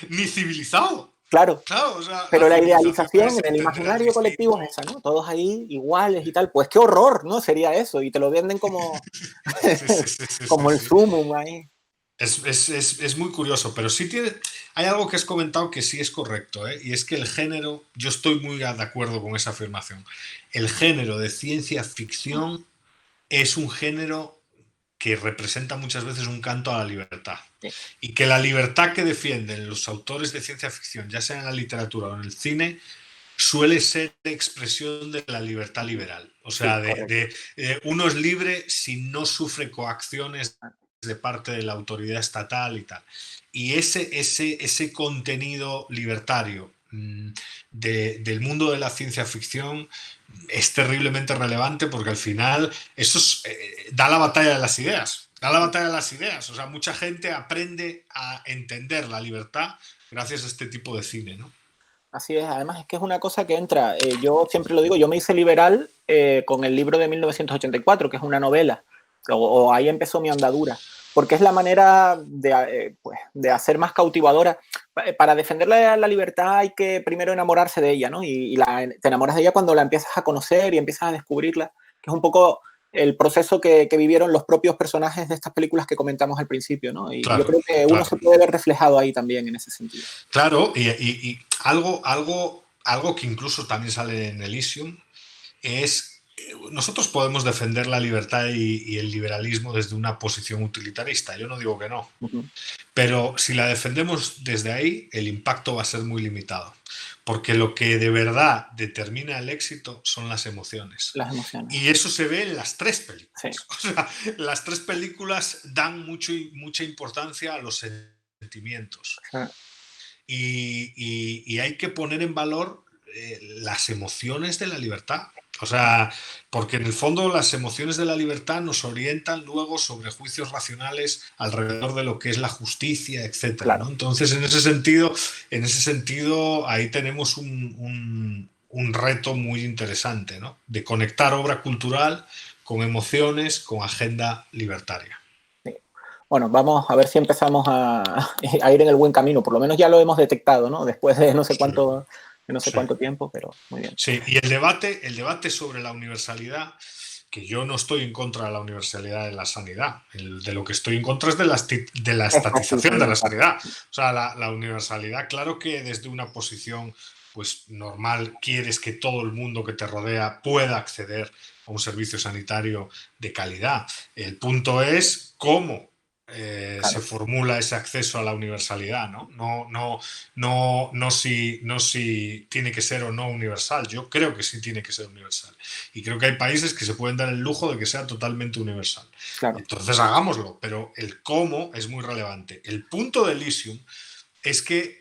ni civilizado. Claro, Claro, o sea, la pero la civilización idealización es en el entender al imaginario colectivo es distinto. esa, ¿no? Todos ahí iguales y tal. Pues qué horror, ¿no? Sería eso. Y te lo venden como, Sí, sí, sí, sí, sí, como el sí. sumum ahí. Es muy curioso, pero hay algo que has comentado que sí es correcto, ¿eh? Y es que el género, yo estoy muy de acuerdo con esa afirmación, el género de ciencia ficción es un género que representa muchas veces un canto a la libertad. Sí, Y que la libertad que defienden los autores de ciencia ficción, ya sea en la literatura o en el cine, suele ser expresión de la libertad liberal. O sí, sea, correcto. uno es libre si no sufre coacciones de parte de la autoridad estatal y tal. Y ese contenido libertario del mundo de la ciencia ficción es terriblemente relevante porque al final eso da la batalla de las ideas. Da la batalla de las ideas. O sea, mucha gente aprende a entender la libertad gracias a este tipo de cine, ¿no? Así es, además es que es una cosa que entra, yo siempre lo digo, yo me hice liberal con el libro de 1984, que es una novela, o ahí empezó mi andadura, porque es la manera pues, de hacer más cautivadora. Para defender la libertad hay que primero enamorarse de ella, ¿no? Te enamoras de ella cuando la empiezas a conocer y empiezas a descubrirla, que es un poco el proceso que vivieron los propios personajes de estas películas que comentamos al principio, ¿no? Y yo Claro, creo que uno claro. se puede ver reflejado ahí también en ese sentido. Claro, y algo que incluso también sale en Elysium es, nosotros podemos defender la libertad y el liberalismo desde una posición utilitarista, yo no digo que no, Uh -huh. pero si la defendemos desde ahí, el impacto va a ser muy limitado, porque lo que de verdad determina el éxito son las emociones. Las emociones. Y eso se ve en las tres Sí. películas. O sea, las tres películas dan mucha importancia a los sentimientos. Ah, Y hay que poner en valor las emociones de la libertad. O sea, porque en el fondo las emociones de la libertad nos orientan luego sobre juicios racionales alrededor de lo que es la justicia, etcétera, ¿no? claro. Entonces, en ese sentido, ahí tenemos un reto muy interesante, ¿no? De conectar obra cultural con emociones, con agenda libertaria. Sí. Bueno, vamos a ver si empezamos a ir en el buen camino. Por lo menos ya lo hemos detectado, ¿no? Después de no sé Sí, cuánto, de no sé sí. cuánto tiempo, pero muy bien. Sí, y el debate sobre la universalidad, que yo no estoy en contra de la universalidad de la sanidad, de lo que estoy en contra es de la Esta sí estatización de también, la claro. sanidad. O sea, la universalidad, claro que desde una posición pues normal quieres que todo el mundo que te rodea pueda acceder a un servicio sanitario de calidad. El punto es cómo se formula ese acceso a la universalidad, ¿no? No si tiene que ser o no universal. Yo creo que sí tiene que ser universal. Y creo que hay países que se pueden dar el lujo de que sea totalmente universal. Claro. Entonces hagámoslo, pero el cómo es muy relevante. El punto de Elysium es que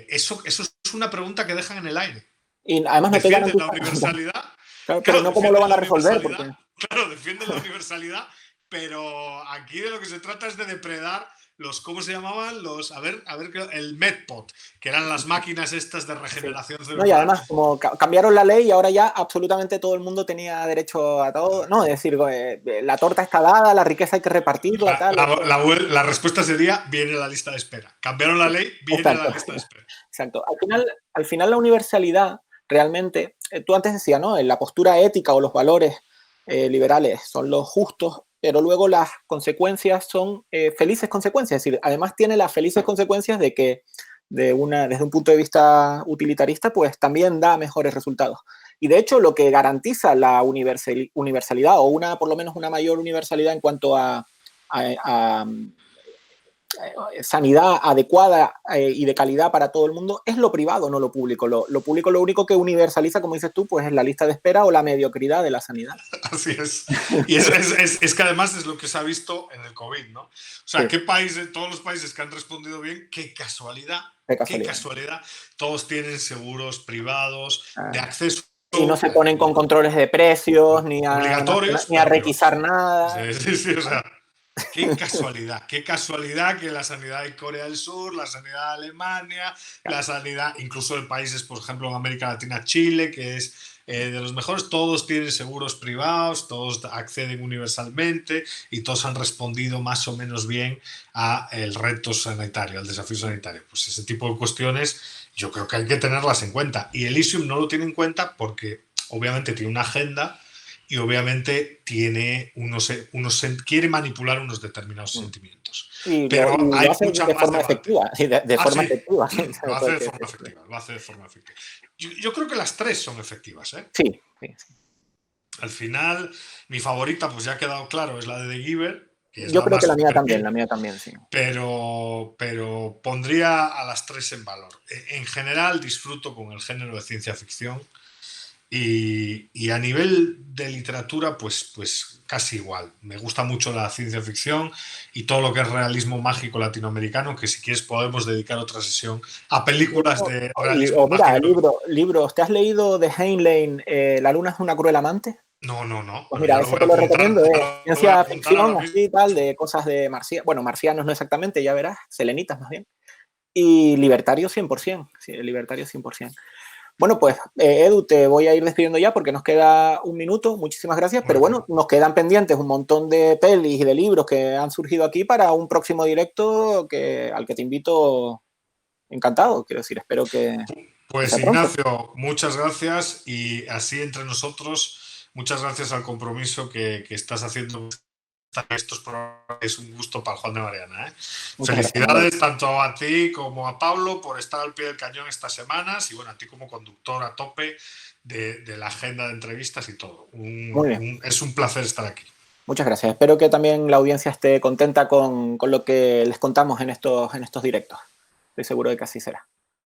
eso es una pregunta que dejan en el aire. Y además no te Defienden la garantiza. universalidad. Claro, pero no cómo lo van a resolver. Porque... Claro, defienden la universalidad, pero aquí de lo que se trata es de depredar ¿cómo se llamaban? El MedPod, que eran las máquinas estas de regeneración cerebral. No, y además, como cambiaron la ley y ahora ya absolutamente todo el mundo tenía derecho a todo, ¿no? Es decir, la torta está dada, la riqueza hay que repartirla, la respuesta sería, viene la lista de espera. Cambiaron la ley, viene la lista de espera. Exacto. Al final la universalidad, realmente, tú antes decías, ¿no? La postura ética o los valores liberales son los justos, pero luego las consecuencias son felices consecuencias. Es decir, además tiene las felices consecuencias de que desde un punto de vista utilitarista, pues también da mejores resultados. Y de hecho, lo que garantiza la universalidad, o por lo menos una mayor universalidad en cuanto a sanidad adecuada y de calidad para todo el mundo, es lo privado, no lo público. Lo público lo único que universaliza, como dices tú, pues es la lista de espera o la mediocridad de la sanidad. Así es. Y es que además es lo que se ha visto en el COVID, ¿no? O sea, sí. Todos los países que han respondido bien, qué casualidad. Qué casualidad. Todos tienen seguros privados de acceso. Y no se ponen con controles de precios, ni obligatorios, ni a requisar nada. Sí, o sea, qué casualidad que la sanidad de Corea del Sur, la sanidad de Alemania, la sanidad, incluso en países, por ejemplo, en América Latina, Chile, que es de los mejores, todos tienen seguros privados, todos acceden universalmente y todos han respondido más o menos bien al reto sanitario, al desafío sanitario. Pues ese tipo de cuestiones yo creo que hay que tenerlas en cuenta. Y Elysium no lo tiene en cuenta porque obviamente tiene una agenda y obviamente tiene quiere manipular unos determinados sentimientos. Pero hay lo hace mucha de más forma efectiva. De forma efectiva. Lo hace de forma efectiva. Yo creo que las tres son efectivas, ¿eh? Sí. Al final, mi favorita, pues ya ha quedado claro, es la de The Giver. Yo creo que la mía también, sí. Pero pondría a las tres en valor. En general, disfruto con el género de ciencia ficción. Y a nivel de literatura, pues casi igual. Me gusta mucho la ciencia ficción y todo lo que es realismo mágico latinoamericano, que si quieres podemos dedicar otra sesión a películas de realismo mágico. Libros. ¿Te has leído de Heinlein, La luna es una cruel amante? No. Pues mira, eso te lo recomiendo. Ciencia ficción, así tal, de cosas de marcianos. Bueno, marcianos no exactamente, ya verás. Selenitas más bien. Y libertario 100%. Sí, libertario 100%. Bueno, pues Edu, te voy a ir despidiendo ya porque nos queda un minuto. Muchísimas gracias. Pero bueno, nos quedan pendientes un montón de pelis y de libros que han surgido aquí para un próximo directo al que te invito encantado. Quiero decir, espero que... Pues Ignacio, muchas gracias y así entre nosotros, muchas gracias al compromiso que estás haciendo. Estos programas es un gusto para Juan de Mariana, ¿eh? Felicidades tanto a ti como a Pablo por estar al pie del cañón estas semanas y bueno, a ti como conductor a tope de la agenda de entrevistas y todo. Es un placer estar aquí. Muchas gracias. Espero que también la audiencia esté contenta con lo que les contamos en estos directos. Estoy seguro de que así será.